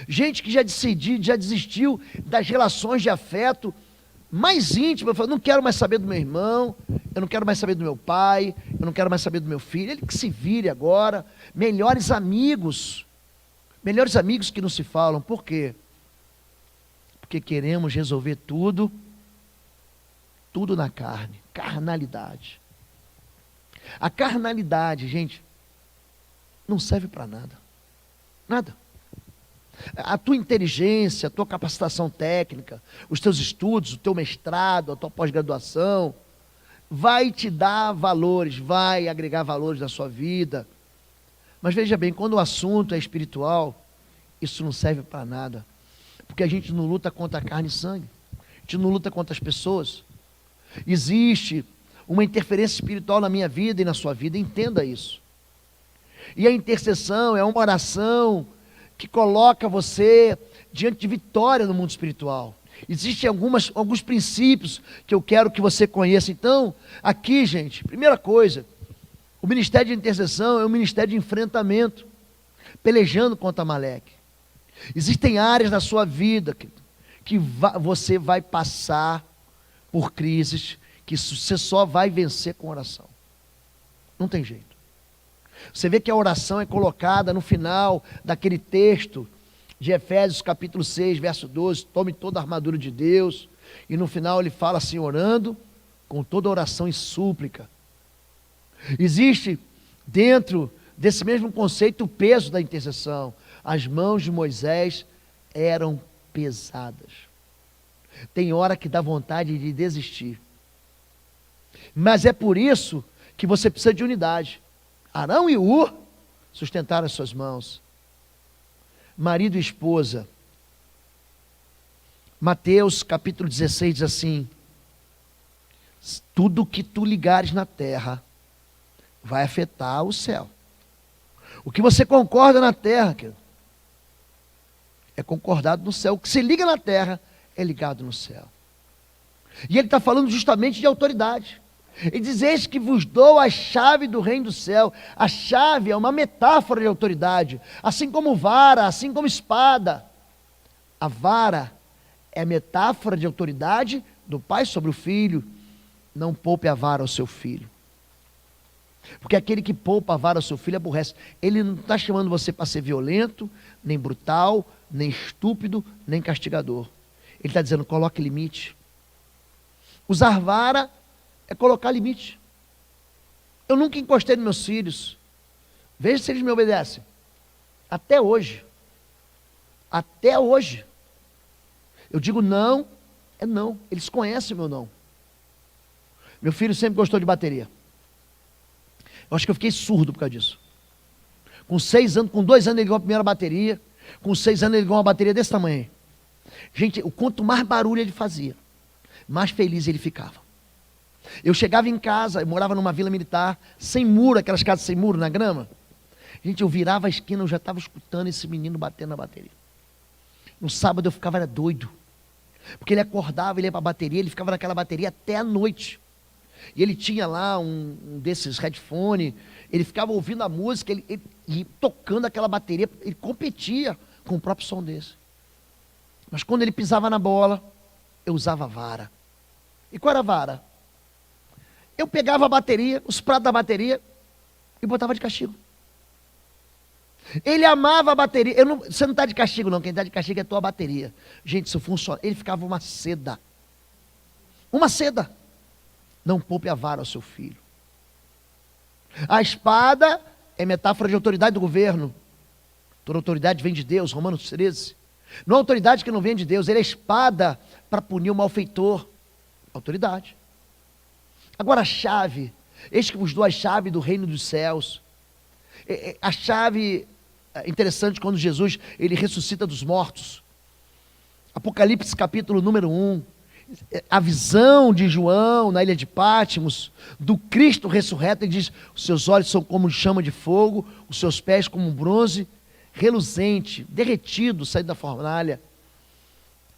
Gente que já desistiu das relações de afeto mais íntimas, falou, não quero mais saber do meu irmão, eu não quero mais saber do meu pai, eu não quero mais saber do meu filho, ele que se vire agora. Melhores amigos que não se falam. Por quê? Porque queremos resolver tudo na carne, carnalidade. A carnalidade, gente, não serve para nada. Nada. A tua inteligência, a tua capacitação técnica, os teus estudos, o teu mestrado, a tua pós-graduação, vai te dar valores, vai agregar valores na sua vida. Mas veja bem, quando o assunto é espiritual, isso não serve para nada. Porque a gente não luta contra a carne e sangue. A gente não luta contra as pessoas. Existe uma interferência espiritual na minha vida e na sua vida, entenda isso. E a intercessão é uma oração que coloca você diante de vitória no mundo espiritual. Existem alguns princípios que eu quero que você conheça. Então, aqui, gente, primeira coisa, o ministério de intercessão é um ministério de enfrentamento, pelejando contra Amaleque. Existem áreas da sua vida que você vai passar por crises que você só vai vencer com oração. Não tem jeito. Você vê que a oração é colocada no final daquele texto de Efésios capítulo 6, verso 12, tome toda a armadura de Deus, e no final ele fala assim, orando com toda oração e súplica. Existe dentro desse mesmo conceito o peso da intercessão. As mãos de Moisés eram pesadas. Tem hora que dá vontade de desistir. Mas é por isso que você precisa de unidade. Arão e Ur sustentaram as suas mãos. Marido e esposa. Mateus capítulo 16 diz assim: tudo que tu ligares na terra vai afetar o céu. O que você concorda na terra, querido, é concordado no céu. O que se liga na terra é ligado no céu. E ele está falando justamente de autoridade. Ele diz: eis que vos dou a chave do reino do céu. A chave é uma metáfora de autoridade, assim como vara, assim como espada. A vara é a metáfora de autoridade do pai sobre o filho. Não poupe a vara ao seu filho, porque aquele que poupa a vara ao seu filho aborrece. Ele não está chamando você para ser violento, nem brutal, nem estúpido, nem castigador. Ele está dizendo: coloque limite. Usar vara é colocar limite. Eu nunca encostei nos meus filhos. Veja se eles me obedecem. Até hoje. Até hoje. Eu digo não, é não. Eles conhecem o meu não. Meu filho sempre gostou de bateria. Eu acho que eu fiquei surdo por causa disso. Com 6 anos, com 2 anos ele ligou a primeira bateria. Com 6 anos ele ligou uma bateria desse tamanho. Gente, o quanto mais barulho ele fazia, mais feliz ele ficava. Eu chegava em casa, eu morava numa vila militar, sem muro, aquelas casas sem muro, na grama. Gente, eu virava a esquina, eu já estava escutando esse menino batendo na bateria. No sábado eu ficava doido, porque ele acordava, ele ia para a bateria, ele ficava naquela bateria até a noite. E ele tinha lá um desses headphones, ele ficava ouvindo a música, ele tocando aquela bateria, ele competia com o próprio som desse. Mas quando ele pisava na bola, eu usava a vara. E qual era a vara? Eu pegava a bateria, os pratos da bateria, e botava de castigo. Ele amava a bateria. Você não está de castigo não, quem está de castigo é a tua bateria. Gente, isso funciona. Ele ficava uma seda. Uma seda. Não poupe a vara ao seu filho. A espada é metáfora de autoridade do governo. Toda autoridade vem de Deus, Romanos 13. Não é autoridade que não vem de Deus, ele é espada para punir o malfeitor. Autoridade. Agora a chave, eis que vos dou a chave do reino dos céus. A chave, interessante, quando Jesus, ele ressuscita dos mortos. Apocalipse capítulo número 1. A visão de João na ilha de Pátimos, do Cristo ressurreto, ele diz: os seus olhos são como chama de fogo, os seus pés como um bronze reluzente, derretido, saindo da fornalha.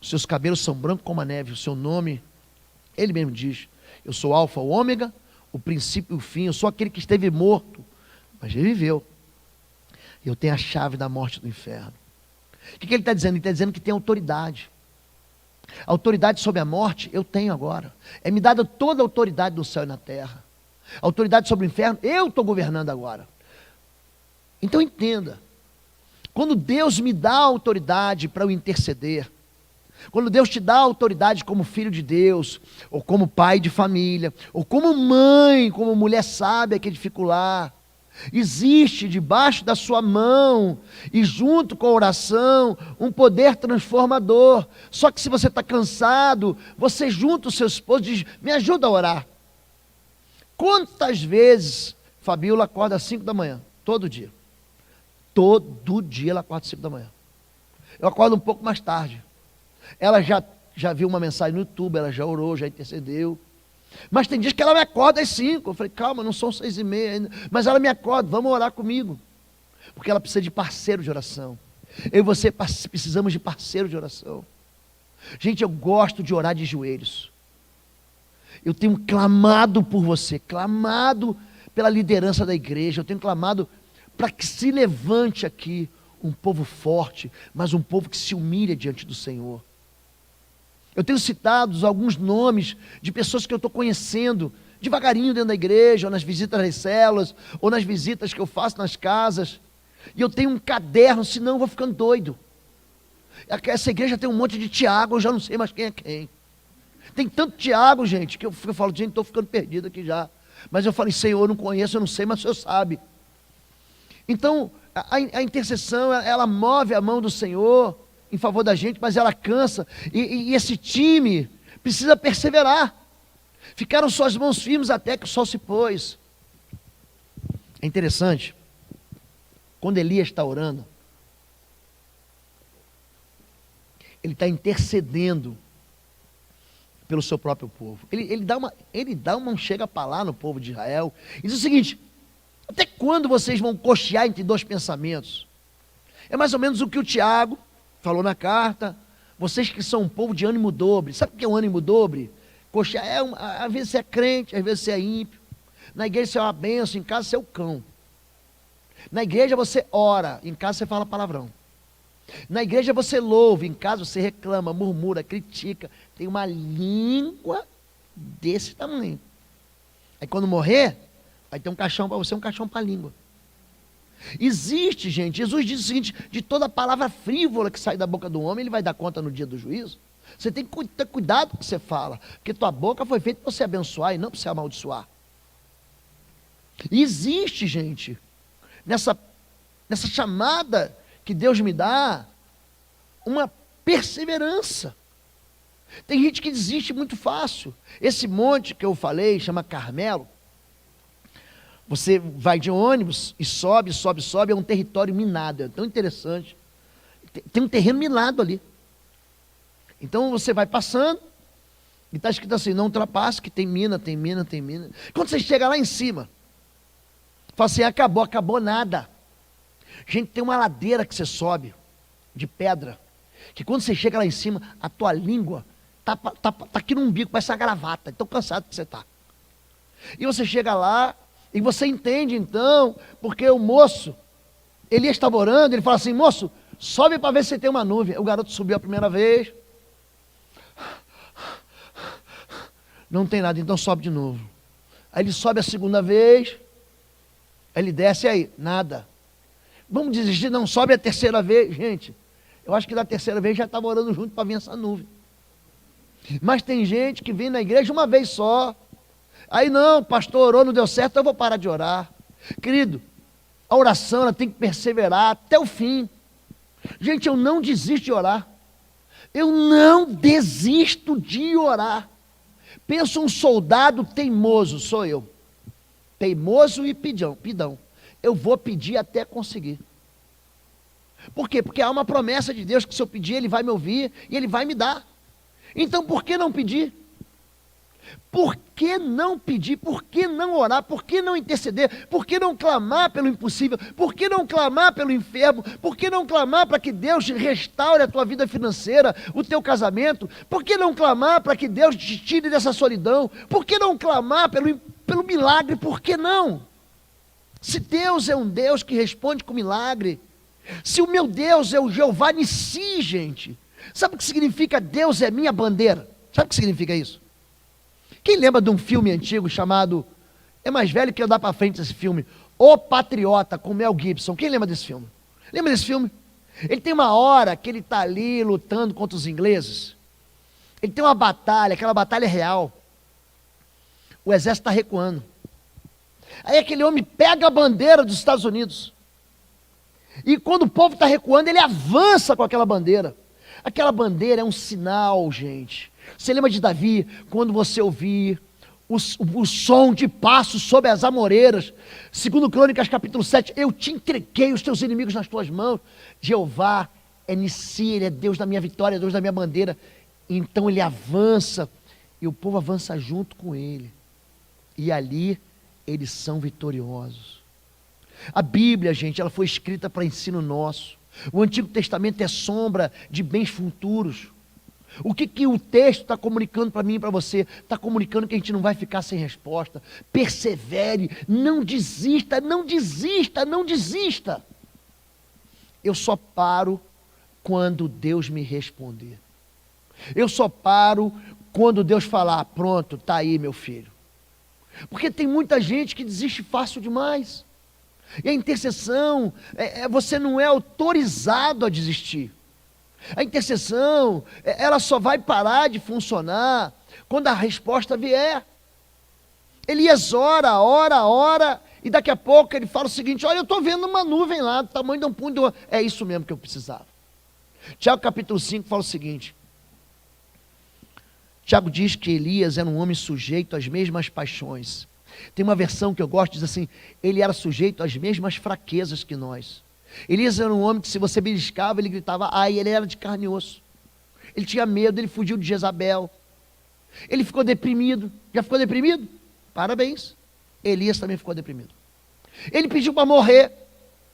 Os seus cabelos são brancos como a neve. O seu nome, ele mesmo diz: eu sou o alfa, o ômega, o princípio e o fim. Eu sou aquele que esteve morto, mas ele viveu. E eu tenho a chave da morte e do inferno. O que ele está dizendo? Ele está dizendo que tem autoridade. A autoridade sobre a morte eu tenho agora. É me dada toda a autoridade no céu e na terra. A autoridade sobre o inferno eu estou governando agora. Então entenda. Quando Deus me dá autoridade para eu interceder, quando Deus te dá autoridade como filho de Deus, ou como pai de família, ou como mãe, como mulher sábia que edifica o lar, existe debaixo da sua mão e junto com a oração um poder transformador. Só que se você está cansado, você junta o seu esposo e diz: me ajuda a orar. Quantas vezes Fabiola acorda às 5 da manhã? Todo dia. Todo dia ela acorda às 5 da manhã. Eu acordo um pouco mais tarde. Ela já viu uma mensagem no YouTube, ela já orou, já intercedeu. Mas tem dias que ela me acorda às 5. Eu falei: calma, não são 6h30 ainda. Mas ela me acorda: vamos orar comigo. Porque ela precisa de parceiro de oração. Eu e você precisamos de parceiro de oração. Gente, eu gosto de orar de joelhos. Eu tenho clamado por você, clamado pela liderança da igreja, eu tenho clamado para que se levante aqui um povo forte, mas um povo que se humilha diante do Senhor. Eu tenho citado alguns nomes de pessoas que eu estou conhecendo devagarinho dentro da igreja, ou nas visitas das células, ou nas visitas que eu faço nas casas. E eu tenho um caderno, senão eu vou ficando doido. Essa igreja tem um monte de Tiago, eu já não sei mais quem é quem. Tem tanto Tiago, gente, que eu falo, gente, estou ficando perdido aqui já. Mas eu falei, Senhor, eu não conheço, eu não sei, mas o Senhor sabe. Então, a intercessão, ela move a mão do Senhor em favor da gente, mas ela cansa. E esse time precisa perseverar. Ficaram suas mãos firmes até que o sol se pôs. É interessante. Quando Elias está orando, ele está intercedendo pelo seu próprio povo. Ele dá uma chega para lá no povo de Israel e diz o seguinte: até quando vocês vão cochear entre dois pensamentos? É mais ou menos o que o Tiago falou na carta. Vocês que são um povo de ânimo dobre. Sabe o que é um ânimo dobre? Cochear às vezes você é crente, às vezes você é ímpio. Na igreja você é uma bênção, em casa você é o cão. Na igreja você ora, em casa você fala palavrão. Na igreja você louva, em casa você reclama, murmura, critica. Tem uma língua desse tamanho. Aí quando morrer, vai ter um caixão para você, um caixão para a língua. Existe, gente, Jesus diz o seguinte: de toda palavra frívola que sai da boca do homem, ele vai dar conta no dia do juízo. Você tem que ter cuidado com o que você fala, porque tua boca foi feita para você abençoar e não para você amaldiçoar. E existe, gente, nessa chamada que Deus me dá, uma perseverança. Tem gente que desiste muito fácil. Esse monte que eu falei, chama Carmelo. Você vai de ônibus e sobe, sobe, sobe, é um território minado, é tão interessante. Tem um terreno minado ali. Então você vai passando, e está escrito assim, não ultrapasse, que tem mina, tem mina, tem mina. Quando você chega lá em cima, fala assim, acabou nada. Gente, tem uma ladeira que você sobe, de pedra, que quando você chega lá em cima, a tua língua tá aqui no umbigo, parece uma gravata, tão cansado que você está. E você chega lá, e você entende então, porque o moço, Elias estava orando, ele fala assim, moço, sobe para ver se tem uma nuvem. O garoto subiu a primeira vez, não tem nada, então sobe de novo. Aí ele sobe a segunda vez, aí ele desce, aí, nada. Vamos desistir, não, sobe a terceira vez. Gente, eu acho que da terceira vez já estava orando junto para vir essa nuvem. Mas tem gente que vem na igreja uma vez só. Aí não, pastor orou, não deu certo, eu vou parar de orar. Querido, a oração ela tem que perseverar até o fim. Gente, eu não desisto de orar. Eu não desisto de orar. Pensa um soldado teimoso, sou eu. Teimoso e pidão. Eu vou pedir até conseguir. Por quê? Porque há uma promessa de Deus que se eu pedir, Ele vai me ouvir e Ele vai me dar. Então por que não pedir? Por que não pedir? Por que não orar? Por que não interceder? Por que não clamar pelo impossível? Por que não clamar pelo enfermo? Por que não clamar para que Deus restaure a tua vida financeira, o teu casamento? Por que não clamar para que Deus te tire dessa solidão? Por que não clamar pelo milagre? Por que não? Se Deus é um Deus que responde com milagre, se o meu Deus é o Jeová Nissi, gente, sabe o que significa Deus é minha bandeira? Sabe o que significa isso? Quem lembra de um filme antigo chamado, é mais velho que eu dar para frente esse filme, O Patriota, com Mel Gibson? Quem lembra desse filme? Lembra desse filme? Ele tem uma hora que ele está ali lutando contra os ingleses. Ele tem uma batalha, aquela batalha é real. O exército está recuando. Aí aquele homem pega a bandeira dos Estados Unidos. E quando o povo está recuando, ele avança com aquela bandeira. Aquela bandeira é um sinal, gente. Você lembra de Davi, quando você ouvir o som de passos sobre as amoreiras, segundo Crônicas capítulo 7, eu te entreguei os teus inimigos nas tuas mãos. Jeová é Nissi, Ele é Deus da minha vitória, é Deus da minha bandeira. Então ele avança, e o povo avança junto com ele. E ali eles são vitoriosos. A Bíblia, gente, ela foi escrita para ensino nosso. O Antigo Testamento é sombra de bens futuros. O que o texto está comunicando para mim e para você? Está comunicando que a gente não vai ficar sem resposta. Persevere, não desista, não desista, não desista. Eu só paro quando Deus me responder. Eu só paro quando Deus falar, pronto, está aí meu filho. Porque tem muita gente que desiste fácil demais. E a intercessão, você não é autorizado a desistir. A intercessão, ela só vai parar de funcionar quando a resposta vier. Elias ora, e daqui a pouco ele fala o seguinte: olha, eu estou vendo uma nuvem lá, do tamanho de um punho de... É isso mesmo que eu precisava. Tiago capítulo 5 fala o seguinte. Tiago diz que Elias era um homem sujeito às mesmas paixões. Tem uma versão que eu gosto, diz assim, ele era sujeito às mesmas fraquezas que nós. Elias era um homem que, se você beliscava, ele gritava, ai, ele era de carne e osso. Ele tinha medo, ele fugiu de Jezabel. Ele ficou deprimido. Já ficou deprimido? Parabéns. Elias também ficou deprimido. Ele pediu para morrer.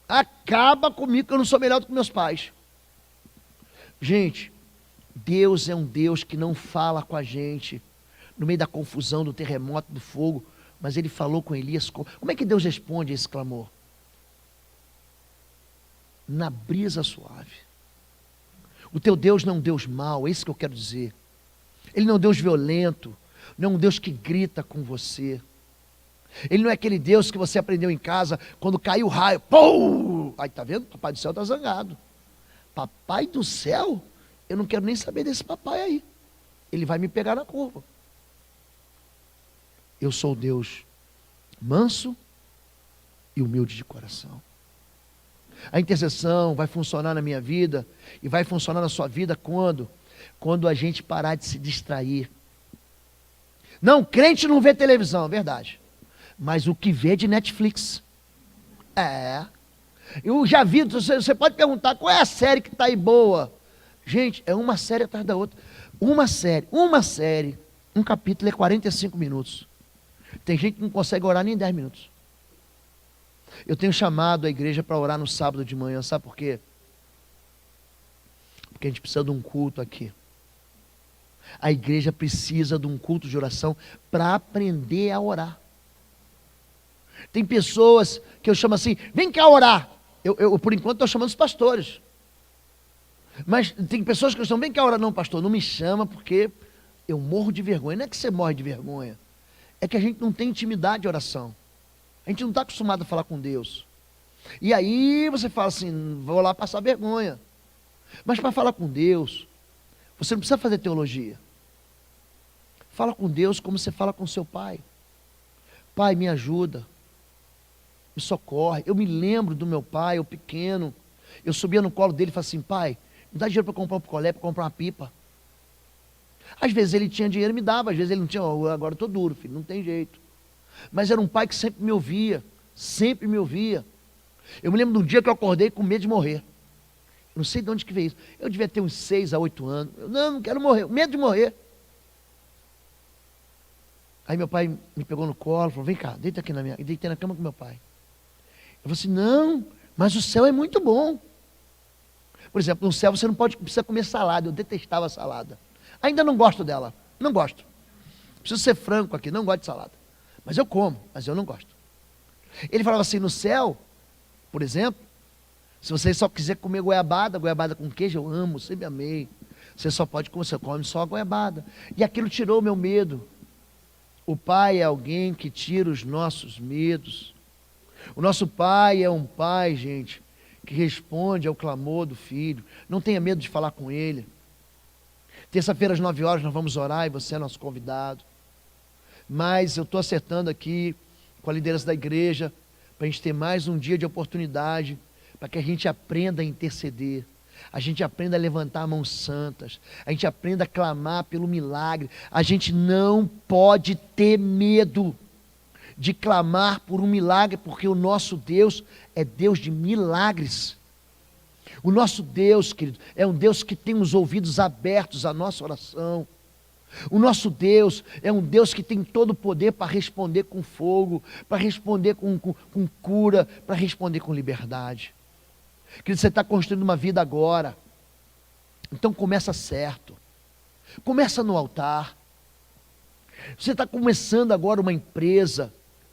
Acaba comigo, que eu não sou melhor do que meus pais. Gente, Deus é um Deus que não fala com a gente no meio da confusão, do terremoto, do fogo, mas ele falou com Elias. Como é que Deus responde a esse clamor? Na brisa suave. O teu Deus não é um Deus mau, é isso que eu quero dizer. Ele não é um Deus violento, não é um Deus que grita com você. Ele não é aquele Deus que você aprendeu em casa, quando caiu o raio, pum! Aí tá vendo? Papai do céu está zangado. Papai do céu? Eu não quero nem saber desse papai aí. Ele vai me pegar na curva. Eu sou o Deus manso e humilde de coração. A intercessão vai funcionar na minha vida e vai funcionar na sua vida quando a gente parar de se distrair. Não, crente não vê televisão, é verdade. Mas o que vê é de Netflix. Eu já vi, você pode perguntar, qual é a série que está aí boa? Gente, é uma série atrás da outra. Uma série, um capítulo é 45 minutos. Tem gente que não consegue orar nem 10 minutos. Eu tenho chamado a igreja para orar no sábado de manhã, sabe por quê? Porque a gente precisa de um culto aqui. A igreja precisa de um culto de oração para aprender a orar. Tem pessoas que eu chamo assim, vem cá orar. Eu por enquanto estou chamando os pastores. Mas tem pessoas que estão, vem cá orar. Não, pastor, não me chama porque eu morro de vergonha. Não é que você morre de vergonha. É que a gente não tem intimidade de oração. A gente não está acostumado a falar com Deus. E aí você fala assim, vou lá passar vergonha. Mas para falar com Deus, você não precisa fazer teologia. Fala com Deus como você fala com seu pai. Pai, me ajuda. Me socorre. Eu me lembro do meu pai, eu pequeno. Eu subia no colo dele e falava assim, pai, me dá dinheiro para comprar um picolé, para comprar uma pipa. Às vezes ele tinha dinheiro e me dava, às vezes ele não tinha, agora eu estou duro, filho, não tem jeito. Mas era um pai que sempre me ouvia, sempre me ouvia. Eu me lembro de um dia que eu acordei com medo de morrer. Eu não sei de onde que veio isso. Eu devia ter uns 6 a 8 anos. Eu não quero morrer, medo de morrer. Aí meu pai me pegou no colo, falou, vem cá, deita aqui na minha... E deitei na cama com meu pai. Eu falei assim, não, mas o céu é muito bom. Por exemplo, no céu você não precisa comer salada. Eu detestava salada. Ainda não gosto dela, não gosto. Preciso ser franco aqui, não gosto de salada. Mas eu como, mas eu não gosto. Ele falava assim, no céu, por exemplo, se você só quiser comer goiabada com queijo, eu amo, sempre amei. Você só pode comer, você come só a goiabada. E aquilo tirou o meu medo. O pai é alguém que tira os nossos medos. O nosso pai é um pai, gente, que responde ao clamor do filho. Não tenha medo de falar com ele. Terça-feira às 9 horas nós vamos orar e você é nosso convidado. Mas eu estou acertando aqui com a liderança da igreja para a gente ter mais um dia de oportunidade, para que a gente aprenda a interceder, a gente aprenda a levantar mãos santas, a gente aprenda a clamar pelo milagre. A gente não pode ter medo de clamar por um milagre, porque o nosso Deus é Deus de milagres. O nosso Deus, querido, é um Deus que tem os ouvidos abertos à nossa oração. O nosso Deus é um Deus que tem todo o poder para responder com fogo, para responder com cura, para responder com liberdade. Querido, você está construindo uma vida agora. Então começa certo. Começa no altar. Você está começando agora uma empresa.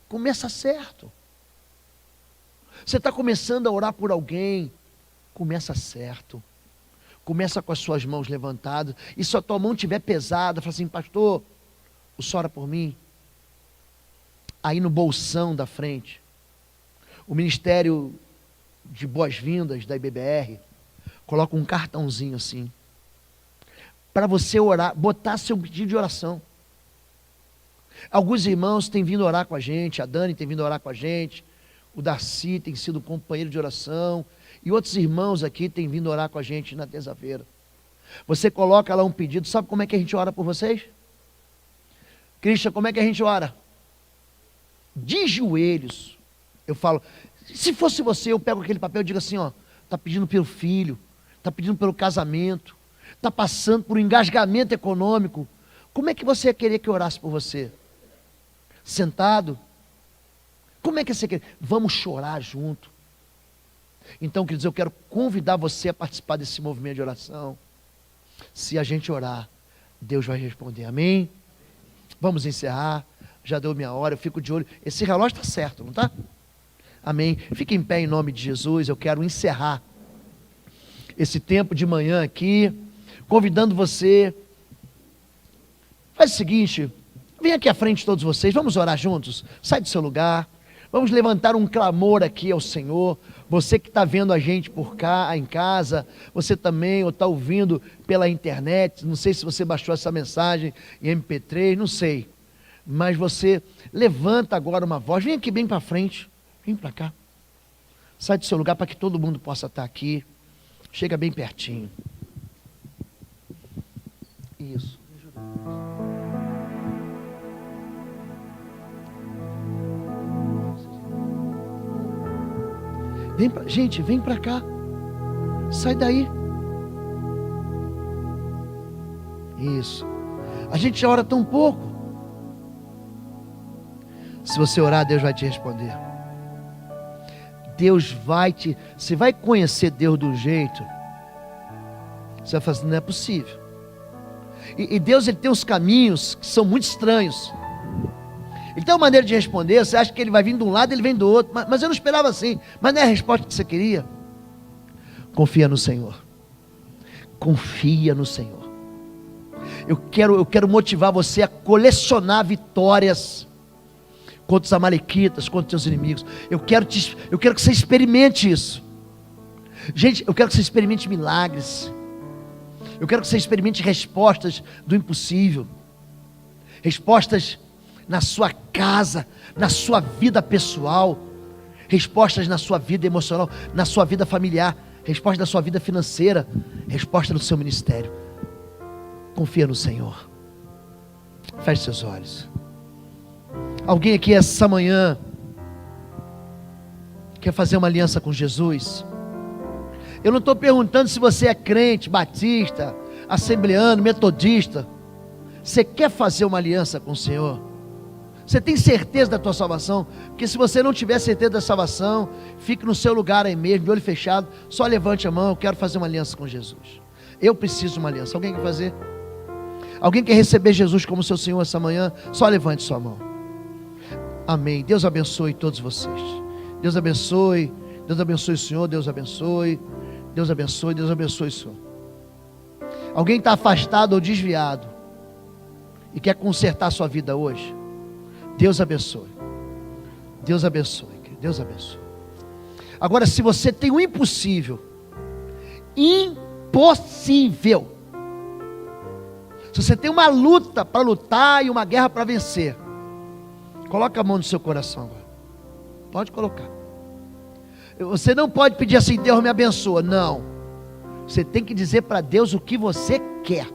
Começa certo. Você está começando a orar por alguém. Começa certo. Começa com as suas mãos levantadas. E se a tua mão estiver pesada, fala assim: pastor, o senhor ora por mim? Aí no bolsão da frente, o Ministério de Boas-Vindas da IBBR coloca um cartãozinho assim, para você orar, botar seu pedido de oração. Alguns irmãos têm vindo orar com a gente, a Dani tem vindo orar com a gente, o Darcy tem sido companheiro de oração, e outros irmãos aqui têm vindo orar com a gente na terça-feira. Você coloca lá um pedido. Sabe como é que a gente ora por vocês? Cristian, como é que a gente ora? De joelhos. Eu falo, se fosse você, eu pego aquele papel e digo assim, ó, está pedindo pelo filho, está pedindo pelo casamento, está passando por um engasgamento econômico. Como é que você ia querer que eu orasse por você? Sentado? Como é que você quer? Vamos chorar junto. Então, queridos, eu quero convidar você a participar desse movimento de oração. Se a gente orar, Deus vai responder, amém? Vamos encerrar, já deu minha hora, eu fico de olho, esse relógio está certo, não está? Amém? Fique em pé em nome de Jesus. Eu quero encerrar esse tempo de manhã aqui, convidando você. Faz o seguinte, vem aqui à frente todos vocês, vamos orar juntos, sai do seu lugar. Vamos levantar um clamor aqui ao Senhor. Você que está vendo a gente por cá, em casa, você também, ou está ouvindo pela internet, não sei se você baixou essa mensagem em MP3, não sei. Mas você levanta agora uma voz, vem aqui bem para frente, vem para cá. Sai do seu lugar para que todo mundo possa estar aqui. Chega bem pertinho. Isso. Gente, vem para cá. Sai daí. Isso. A gente já ora tão pouco. Se você orar, Deus vai te responder. Deus vai te... Você vai conhecer Deus de um jeito. Você vai falar assim, não é possível. E Deus, Ele tem uns caminhos que são muito estranhos. Ele tem uma maneira de responder. Você acha que Ele vai vir de um lado, Ele vem do outro. Mas eu não esperava assim. Mas não é a resposta que você queria. Confia no Senhor. Confia no Senhor. Eu quero motivar você a colecionar vitórias contra os amalequitas, contra os teus inimigos. Eu quero que você experimente isso. Gente, eu quero que você experimente milagres. Eu quero que você experimente respostas do impossível. Respostas na sua casa, na sua vida pessoal, respostas na sua vida emocional, na sua vida familiar, resposta na sua vida financeira, resposta no seu ministério. Confia no Senhor. Feche seus olhos. Alguém aqui essa manhã quer fazer uma aliança com Jesus? Eu não estou perguntando se você é crente, batista, assembleano, metodista. Você quer fazer uma aliança com o Senhor? Você tem certeza da tua salvação? Porque se você não tiver certeza da salvação, fique no seu lugar aí mesmo, de olho fechado, só levante a mão. Eu quero fazer uma aliança com Jesus. Eu preciso de uma aliança. Alguém quer fazer? Alguém quer receber Jesus como seu Senhor essa manhã? Só levante sua mão. Amém. Deus abençoe todos vocês. Deus abençoe. Deus abençoe o Senhor. Deus abençoe. Deus abençoe. Deus abençoe o Senhor. Alguém está afastado ou desviado e quer consertar a sua vida hoje? Deus abençoe. Deus abençoe. Deus abençoe. Agora, se você tem o impossível, impossível. Se você tem uma luta para lutar e uma guerra para vencer, coloca a mão no seu coração agora. Pode colocar. Você não pode pedir assim, Deus me abençoa. Não. Você tem que dizer para Deus o que você quer.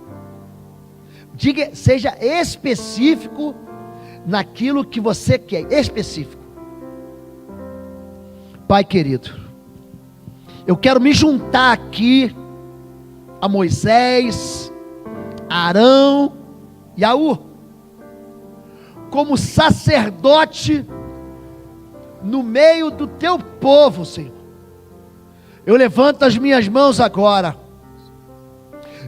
Diga, seja específico naquilo que você quer, específico. Pai querido, eu quero me juntar aqui a Moisés, Arão Yaú, como sacerdote no meio do teu povo, Senhor. Eu levanto as minhas mãos agora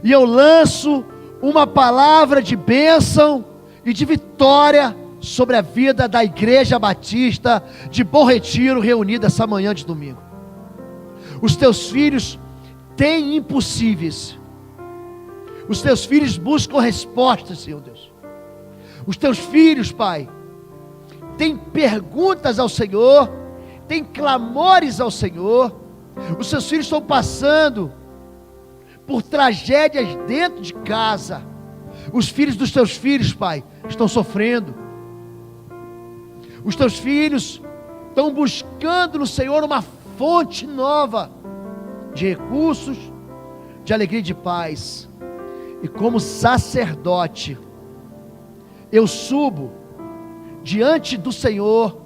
e eu lanço uma palavra de bênção e de vitória sobre a vida da Igreja Batista de Bom Retiro, reunida essa manhã de domingo. Os teus filhos têm impossíveis. Os teus filhos buscam respostas, Senhor Deus. Os teus filhos, Pai, têm perguntas ao Senhor, têm clamores ao Senhor. Os seus filhos estão passando por tragédias dentro de casa. Os filhos dos teus filhos, Pai, estão sofrendo. Os teus filhos estão buscando no Senhor uma fonte nova de recursos, de alegria e de paz. E como sacerdote, eu subo diante do Senhor,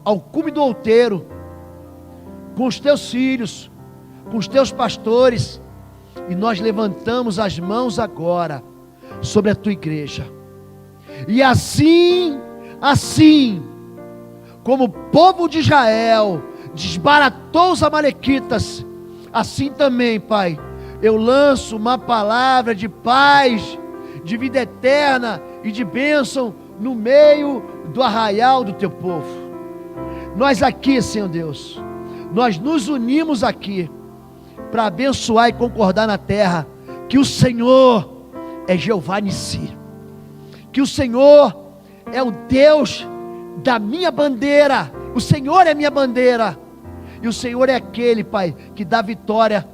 ao cume do outeiro, com os teus filhos, com os teus pastores, e nós levantamos as mãos agora sobre a tua igreja. E assim, como o povo de Israel desbaratou os amalequitas, assim também, Pai, eu lanço uma palavra de paz, de vida eterna e de bênção no meio do arraial do teu povo. Nós aqui, Senhor Deus, nós nos unimos aqui para abençoar e concordar na terra que o Senhor é Jeová Nissi, que o Senhor é o Deus da minha bandeira. O Senhor é minha bandeira, e o Senhor é aquele, Pai, que dá vitória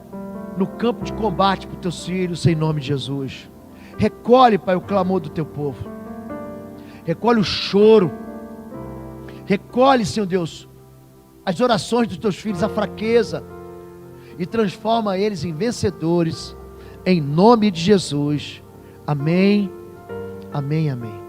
no campo de combate para os teus filhos, em nome de Jesus. Recolhe, Pai, o clamor do teu povo, recolhe o choro, recolhe, Senhor Deus, as orações dos teus filhos, a fraqueza, e transforma eles em vencedores, em nome de Jesus. Amém, amém, amém.